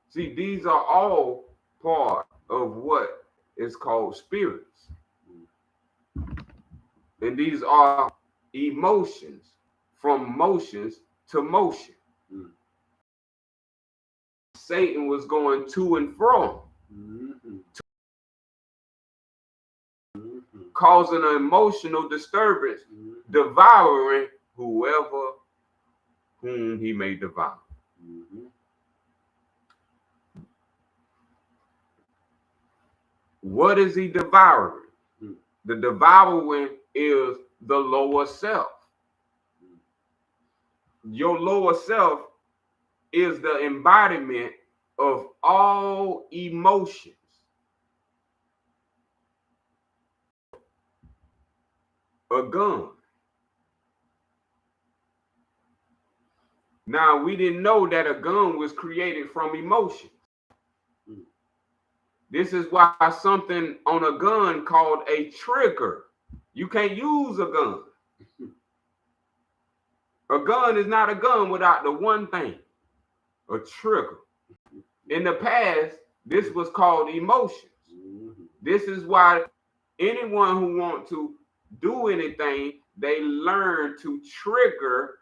See, these are all part of what is called spirits. And these are emotions, from motions to motion. Satan was going to and from, causing an emotional disturbance, devouring whoever whom he may devour. What is he devouring? The devouring is the lower self. Your lower self is the embodiment of all emotions. A gun. Now, we didn't know that a gun was created from emotions. This is why something on a gun called a trigger. You can't use a gun. A gun is not a gun without the one thing, a trigger. In the past, this was called emotions. This is why anyone who wants to do anything, they learn to trigger,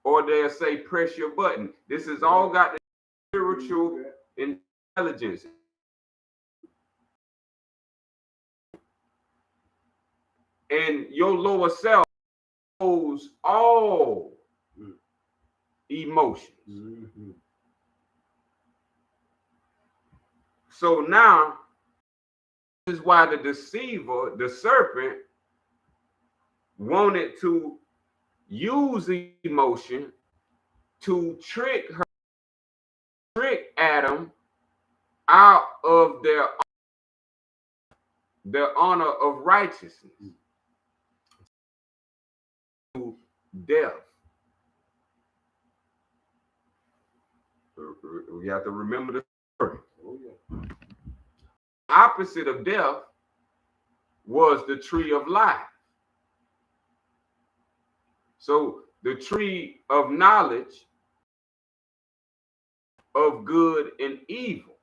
or they'll say press your button. This has all got the spiritual intelligence. And your lower self knows all emotions. So now, this is why the deceiver, the serpent, wanted to use emotion to trick Adam out of their honor of righteousness to death. We have to remember the story. Opposite of death was the tree of life. So the tree of knowledge of good and evil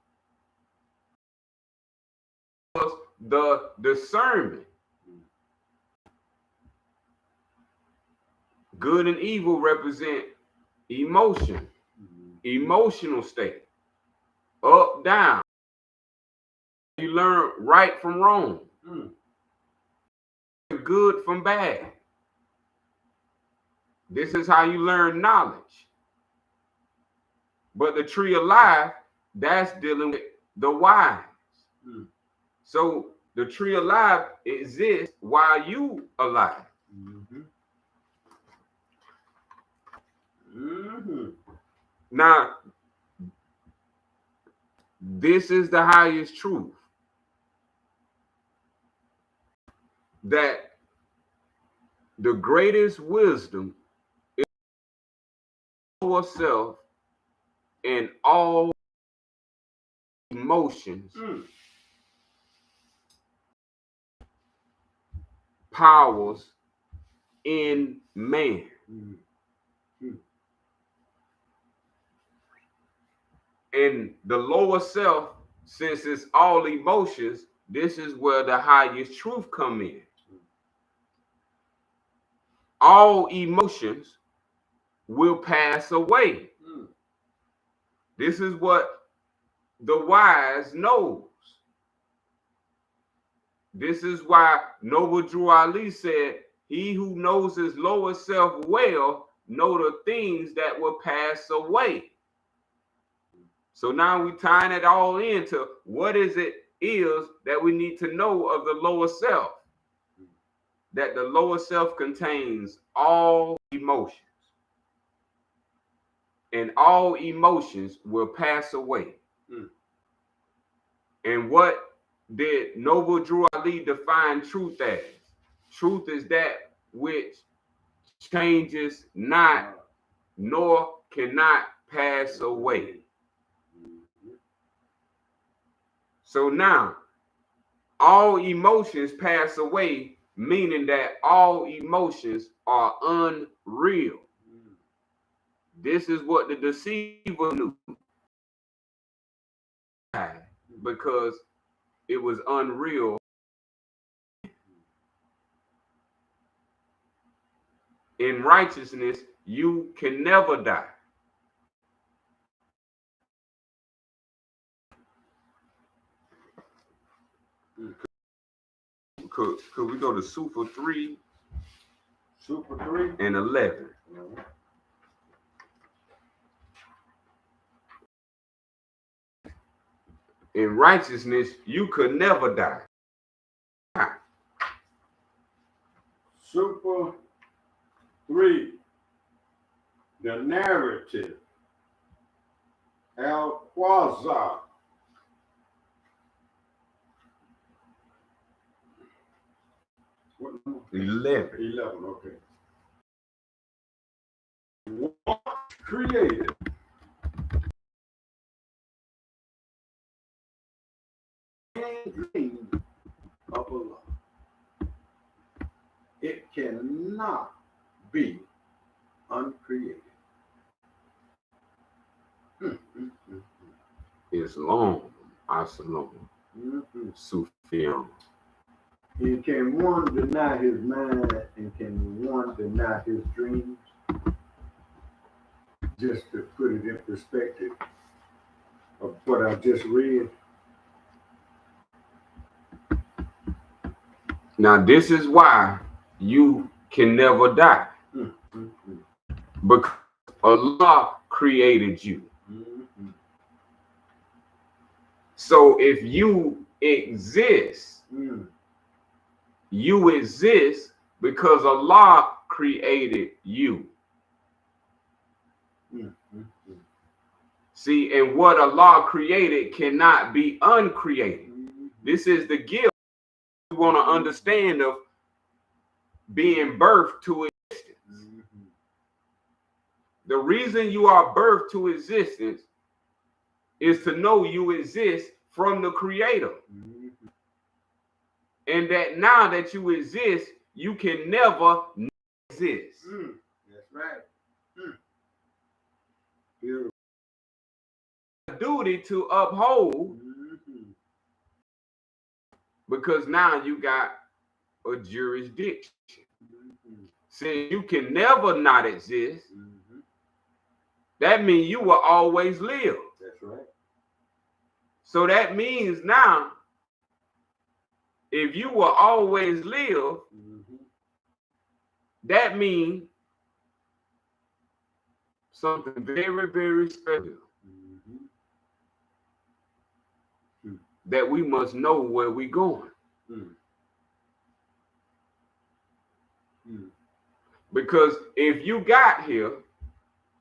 was the discernment. Good and evil represent emotion, emotional state, up, down. You learn right from wrong, good from bad. This is how you learn knowledge. But the tree of life, that's dealing with the wise. So the tree of life exists while you alive. Now, this is the highest truth, that the greatest wisdom is lower self and all emotions, powers in man. And the lower self, since it's all emotions, this is where the highest truth come in. All emotions will pass away. This is what the wise knows. This is why Noble Drew Ali said, he who knows his lower self well know the things that will pass away. So now we're tying it all into what is that we need to know of the lower self. That the lower self contains all emotions. And all emotions will pass away. And what did Noble Drew Ali define truth as? Truth is that which changes not, nor cannot pass away. So now, all emotions pass away, meaning that all emotions are unreal. This is what the deceiver knew, because it was unreal. In righteousness, you can never die. Could we go to Super 3? Super 3 and 11. In righteousness, you could never die. Super 3, the narrative, Al-Quasar. What number? 11. 11, okay. What created and dream of Allah? It cannot be uncreated. Islam, Al-Sufian. And can one deny his mind, and can one deny his dreams? Just to put it in perspective of what I just read. Now, this is why you can never die. Because Allah created you. So if you exist, you exist because Allah created you. See, and what Allah created cannot be uncreated. This is the gift we want to understand of being birthed to existence. The reason you are birthed to existence is to know you exist from the Creator. And that now that you exist, you can never exist. That's right. Beautiful. Duty to uphold, because now you got a jurisdiction. Since you can never not exist, that means you will always live. That's right. So that means now, if you will always live, that means something very, very special. that we must know where we're going. Because if you got here,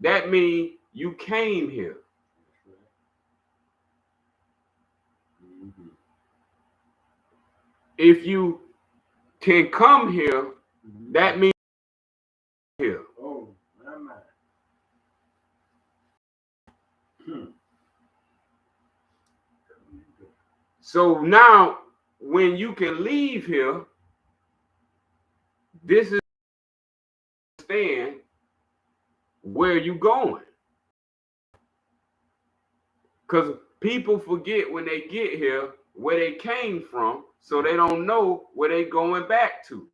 that means you came here. If you can come here, that means here. Oh, my. So now, when you can leave here, this is understand where you going. Because people forget when they get here where they came from, so they don't know where they going back to.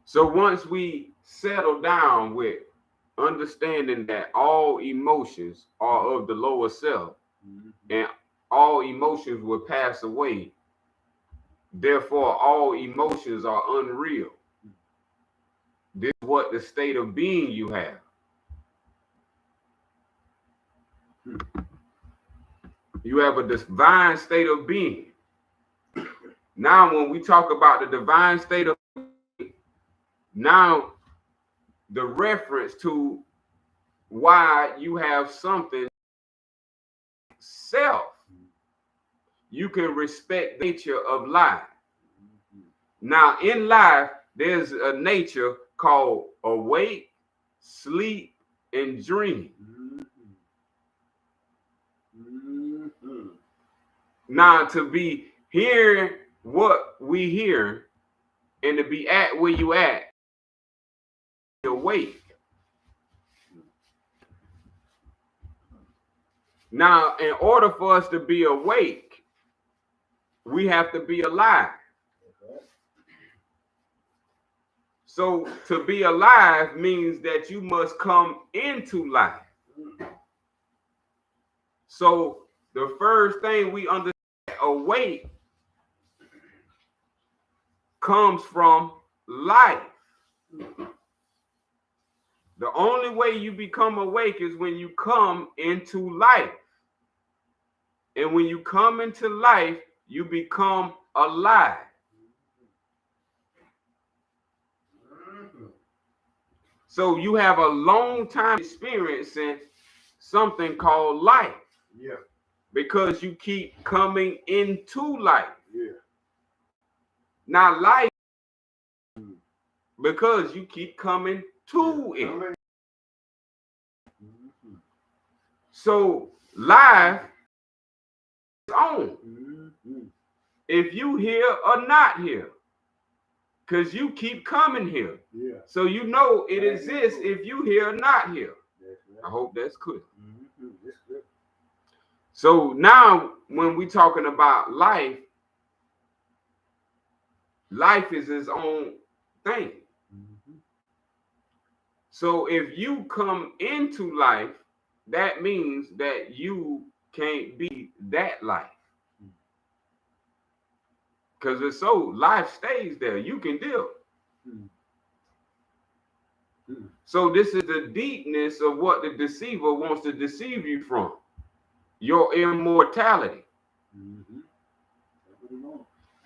So once we settle down with understanding that all emotions are of the lower self, and all emotions will pass away, therefore all emotions are unreal. This is what the state of being you have. You have a divine state of being. Now, when we talk about the divine state of being, now the reference to why you have something self, you can respect the nature of life. Now, in life, there's a nature called awake, sleep, and dream. Now, to be hearing what we hear and to be at where you at, awake. Now, in order for us to be awake, we have to be alive. So to be alive means that you must come into life. So the first thing we understand, awake, comes from life. The only way you become awake is when you come into life. And when you come into life, you become alive. So you have a long time experiencing something called life. Yeah. Because you keep coming into life. Yeah. Now life, because you keep coming to it. So life is on. If you here or not here, because you keep coming here. Yeah. So you know it exists if you here or not here. I hope that's clear. That's good. So now when we talking about life, life is its own thing. So if you come into life, that means that you can't be that life. Because it's so life stays there. You can deal. So this is the deepness of what the deceiver wants to deceive you from. Your immortality.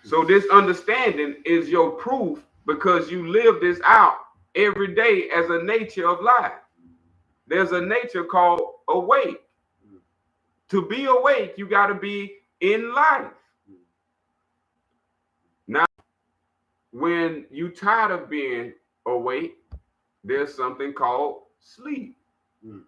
So this understanding is your proof because you live this out every day as a nature of life. There's a nature called awake. To be awake, you got to be in life. Now, when you tired of being awake, there's something called sleep. You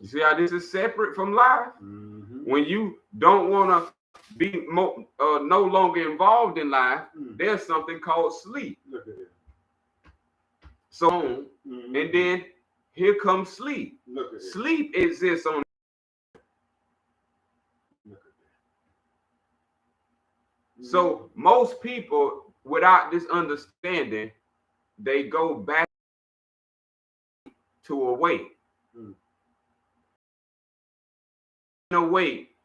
see how this is separate from life? When you don't want to be no longer involved in life, there's something called sleep. Look at it. So, and then here comes sleep. Look at it. Sleep exists on. Look at that. So most people, without this understanding, they go back to awake. Awake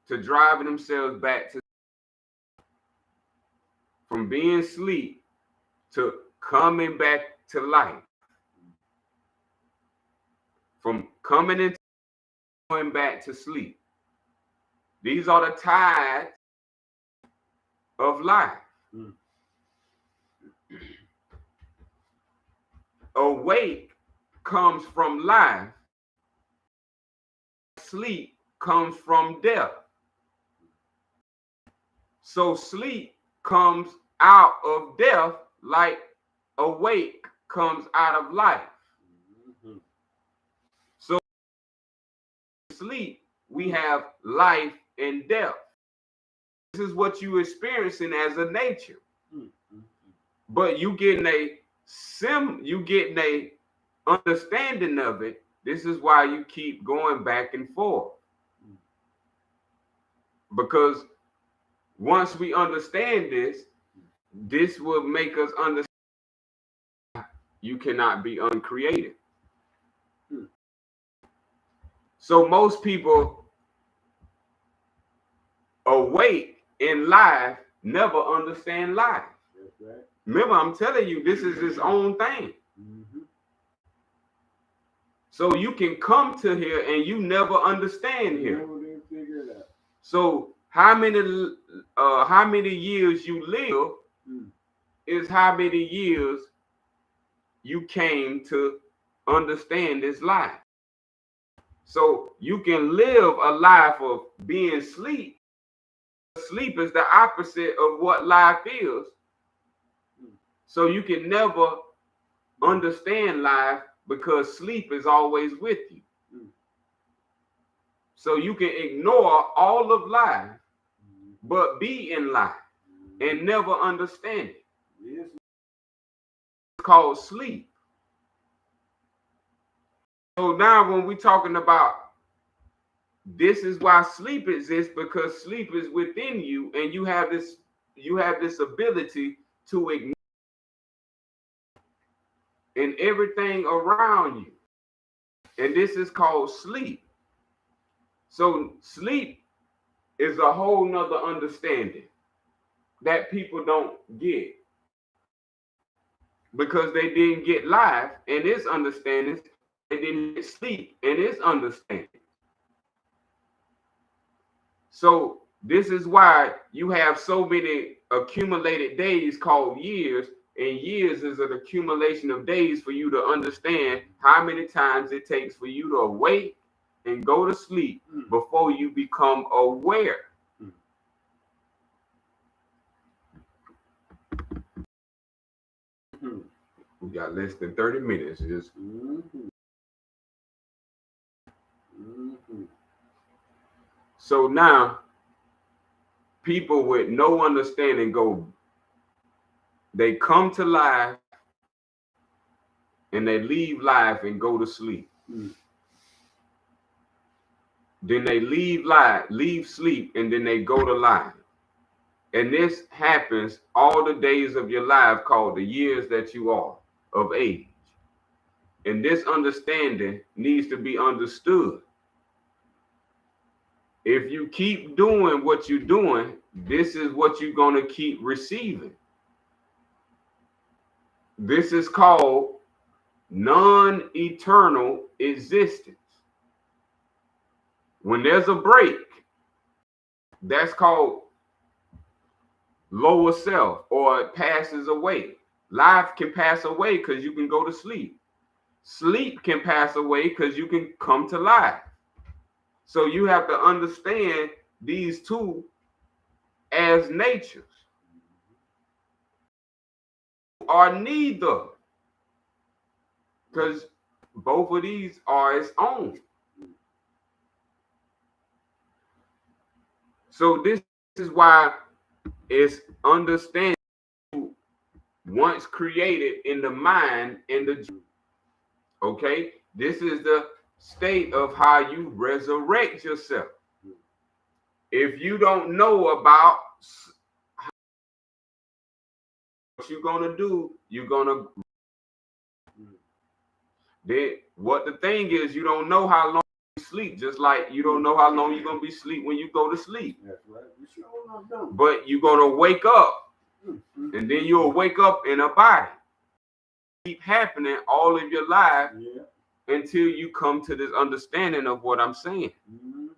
to driving themselves back to from being asleep to coming back to life. From coming into going back to sleep. These are the tides of life. Awake comes from life. Sleep comes from death. So sleep comes out of death like awake comes out of life. So sleep, we have life and death. This is what you're experiencing as a nature. But you getting a understanding of it. This is why you keep going back and forth. Because once we understand this, this will make us understand you cannot be uncreated. So most people awake in life never understand life. That's right. Remember, I'm telling you, this is its own thing. So you can come to here and you never understand here. Never did figure it out. So how many years you live is how many years you came to understand this life. So you can live a life of being asleep. Sleep is the opposite of what life is. So you can never understand life because sleep is always with you. So you can ignore all of life, but be in life and never understand it. Yes. It's called sleep. So now when we're talking about this is why sleep exists, because sleep is within you and you have this ability to ignore in everything around you. And this is called sleep. So sleep is a whole nother understanding that people don't get because they didn't get life and its understandings. They didn't get sleep and its understanding. So this is why you have so many accumulated days called years, and years is an accumulation of days for you to understand how many times it takes for you to awake and go to sleep before you become aware. We got less than 30 minutes. So now people with no understanding they come to life and they leave life and go to sleep. Then they leave sleep, and then they go to life. And this happens all the days of your life, called the years that you are of age. And this understanding needs to be understood. If you keep doing what you're doing, this is what you're going to keep receiving. This is called non-eternal existence. When there's a break, that's called lower self, or it passes away. Life can pass away because you can go to sleep. Sleep can pass away because you can come to life. So you have to understand these two as natures. Are neither, because both of these are its own. So this is why it's understanding once created in the mind and the okay. This is the state of how you resurrect yourself. If you don't know about what you're gonna do, you're gonna then what the thing is, you don't know how long you sleep, just like you don't know how long you're gonna be asleep when you go to sleep. That's right. You sure not done. But you're gonna wake up, and then you'll wake up in a body. keep happening all of your life Yeah. until you come to this understanding of what I'm saying. Mm-hmm.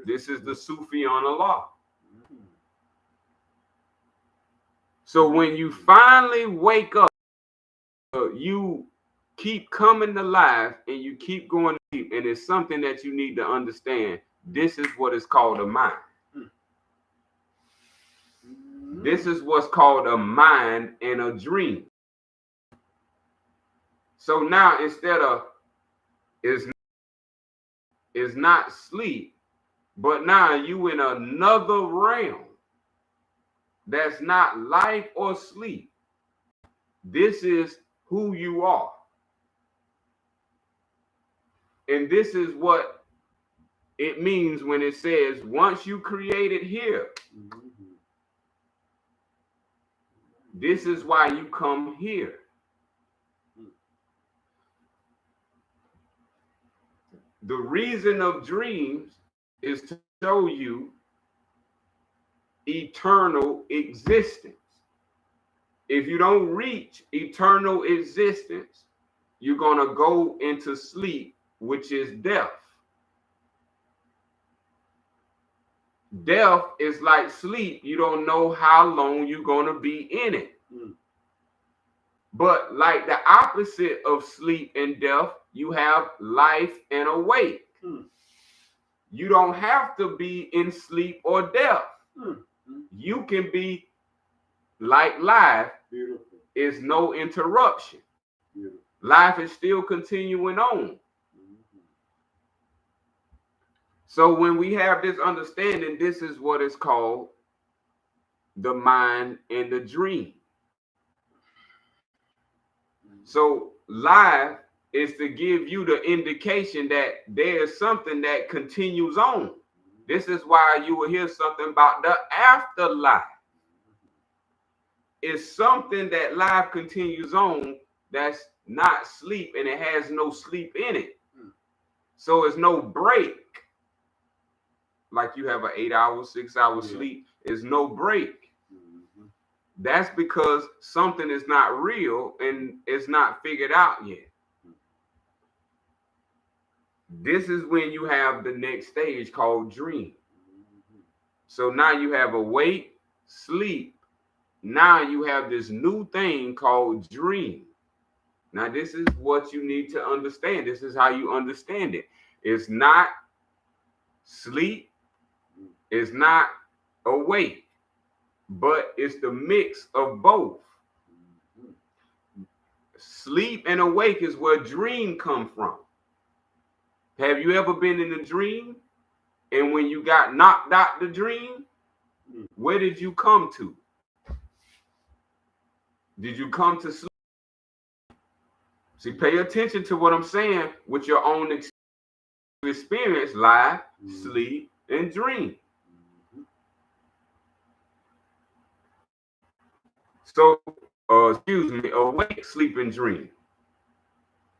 This is the Sufian law. Mm-hmm. So when you finally wake up, you keep coming to life and you keep going deep, and it's something that you need to understand. This is what is called a mind. Mm-hmm. This is what's called a mind and a dream. So now instead of is not sleep, but now you in another realm that's not life or sleep. This is who you are. And this is what it means when it says, once you created here, Mm-hmm. this is why you come here. The reason of dreams is to show you eternal existence. If you don't reach eternal existence, you're going to go into sleep, which is death. Death is like sleep. You don't know how long you're going to be in it. But like the opposite of sleep and death, you have life and awake. You don't have to be in sleep or death. You can be like life. Beautiful. Is no interruption. Beautiful. Life is still continuing on. So when we have this understanding, this is what is called the mind and the dream. So life is to give you the indication that there's something that continues on. This is why you will hear something about the afterlife. It's something that life continues on that's not sleep, and it has no sleep in it. So it's no break. Like you have an 8-hour, 6-hour sleep, is no break. That's because something is not real and it's not figured out yet. This is when you have the next stage called dream. So now you have awake, sleep. Now you have this new thing called dream. Now this is what you need to understand. This is how you understand it. It's not sleep. It's not awake. But it's the mix of both. Sleep and awake is where dream come from. Have you ever been in a dream? And when you got knocked out the dream, where did you come to? Did you come to sleep? See, pay attention to what I'm saying with your own experience, life, sleep, and dream. So, awake, sleep, and dream.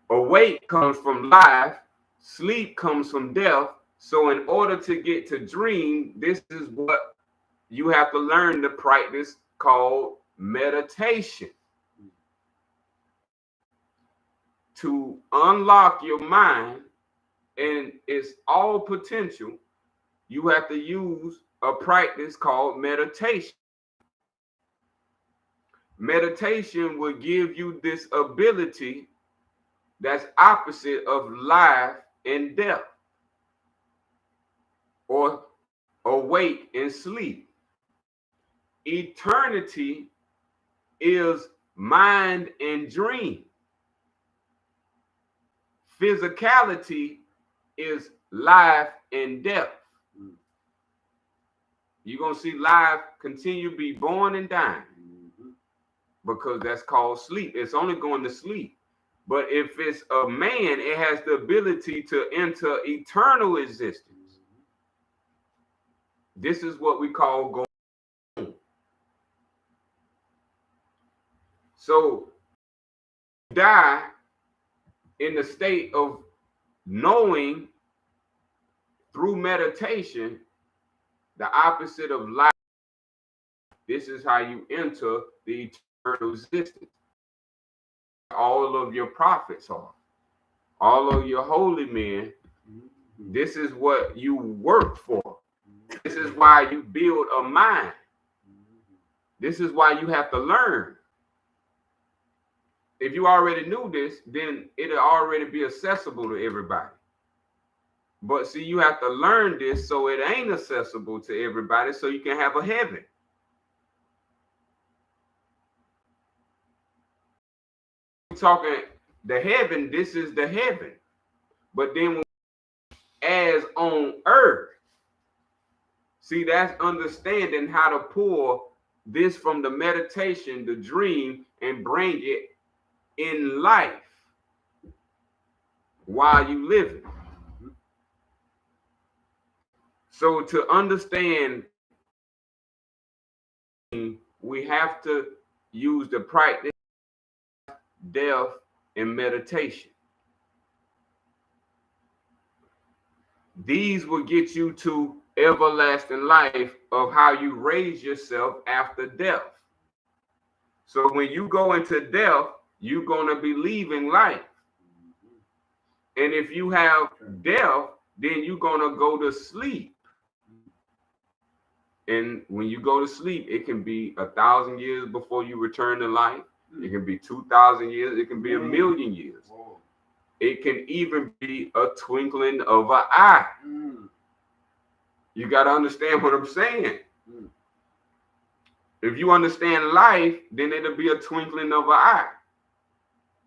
Awake comes from life, sleep comes from death. So in order to get to dream, this is what you have to learn to practice called meditation. To unlock your mind and its all potential, you have to use a practice called meditation. Meditation will give you this ability that's opposite of life and death, or awake and sleep. Eternity is mind and dream. Physicality is life and death. You're going to see life continue to be born and dying because that's called sleep. It's only going to sleep. But if it's a man, it has the ability to enter eternal existence. This is what we call going home. So die in the state of knowing through meditation the opposite of life. This is how you enter the eternal existence. all of your prophets are. All of your holy men, this is what you work for. This is why you build a mind. This is why you have to learn. If you already knew this, then it'll already be accessible to everybody. But see, you have to learn this so it ain't accessible to everybody so you can have a heaven. We're talking the heaven, this is the heaven. But then as on earth, see, that's understanding how to pull this from the meditation, the dream, and bring it in life while you living. So to understand, we have to use the practice, death, and meditation. These will get you to everlasting life of how you raise yourself after death. So when you go into death, you're going to be leaving life. And if you have death, then you're going to go to sleep. And when you go to sleep, it can be 1,000 years before you return to life. It can be 2,000 years. It can be 1,000,000 years. It can even be a twinkling of an eye. You got to understand what I'm saying. If you understand life, then it'll be a twinkling of an eye.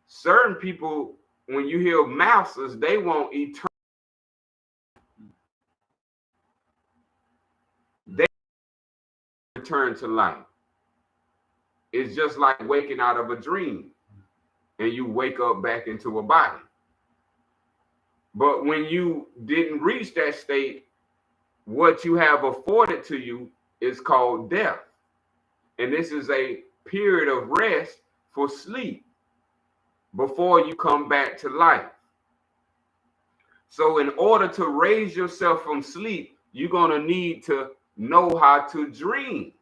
Certain people, when you hear masters, they want eternal. They return to life. It's just like waking out of a dream and you wake up back into a body. But when you didn't reach that state, what you have afforded to you is called death. And this is a period of rest for sleep before you come back to life. So in order to raise yourself from sleep, you're going to need to know how to dream.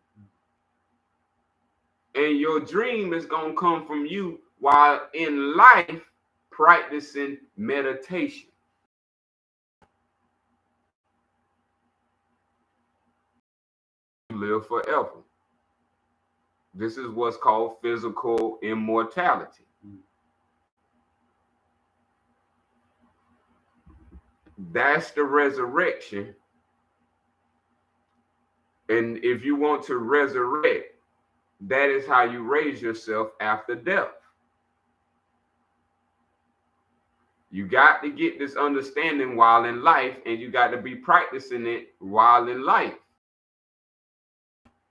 And your dream is going to come from you while in life practicing meditation. Live forever. This is what's called physical immortality. That's the resurrection. And if you want to resurrect, that is how you raise yourself after death. You got to get this understanding while in life, and you got to be practicing it while in life.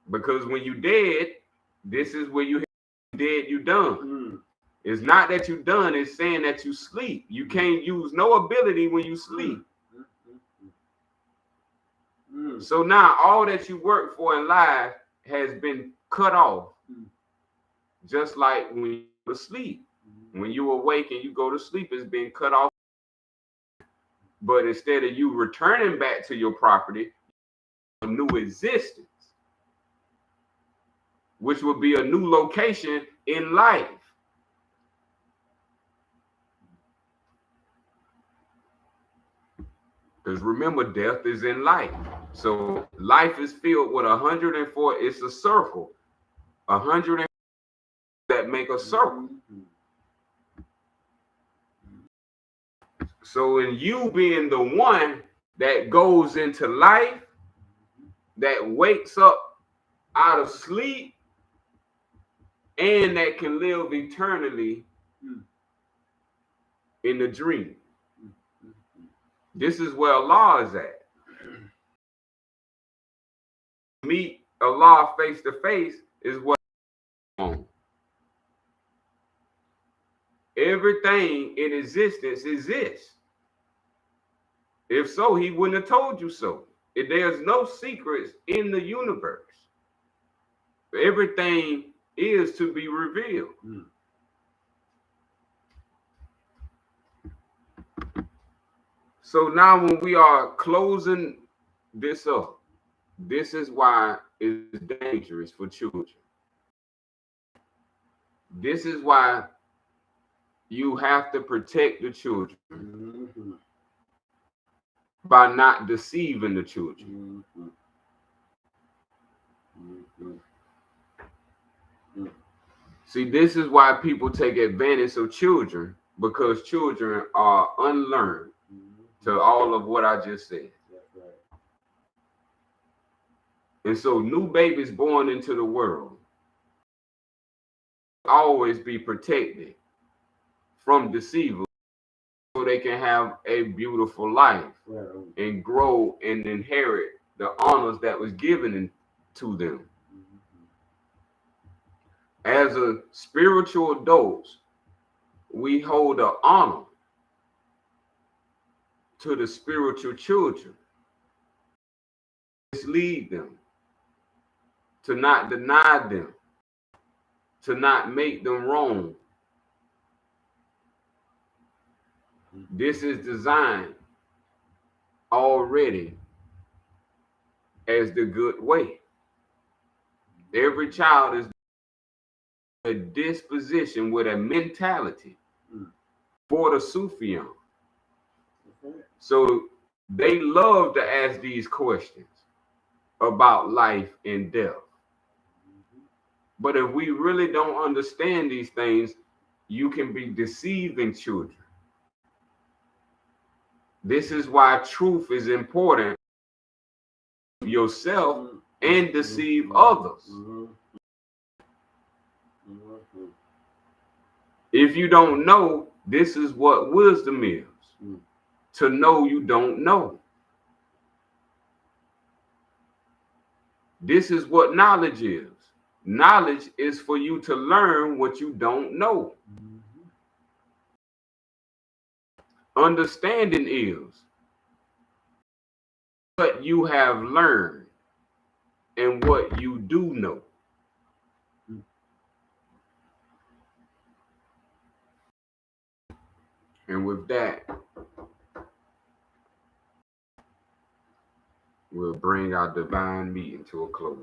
Because when you dead, this is where you dead, you done. It's not that you done, it's saying that you sleep. You can't use no ability when you sleep. So now all that you work for in life has been cut off. Just like when you go to sleep. When you awake and you go to sleep, it's been cut off. But instead of you returning back to your property, a new existence, which would be a new location in life. Because remember, death is in life. So life is filled with 104. It's a circle. 104 that make a circle. So in you being the one that goes into life, that wakes up out of sleep, and that can live eternally in the dream. This is where Allah is at. Meet Allah face to face is what on. Everything in existence exists. If so, he wouldn't have told you so. There's no secrets in the universe. Everything is to be revealed. So now when we are closing this up, this is why it's dangerous for children. This is why you have to protect the children Mm-hmm. by not deceiving the children. Mm-hmm. Mm-hmm. Mm-hmm. See, this is why people take advantage of children, because children are unlearned to all of what I just said. That's right. And so new babies born into the world always be protected from deceivers so they can have a beautiful life and grow and inherit the honors that was given to them. As a spiritual adults, we hold an honor to the spiritual children. Mislead them, to not deny them, to not make them wrong. This is designed already as the good way. Every child is a disposition with a mentality for the Sufian. So they love to ask these questions about life and death. But if we really don't understand these things, you can be deceiving children. This is why truth is important. Yourself and deceive others. If you don't know, this is what wisdom is. To know you don't know. This is what knowledge is. Knowledge is for you to learn what you don't know. Understanding is what you have learned and what you do know. And with that, we'll bring our divine meeting to a close.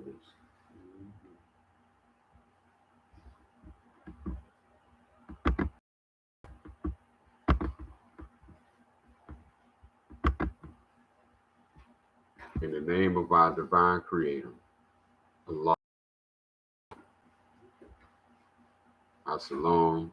In the name of our divine creator, Allah, As-salaam.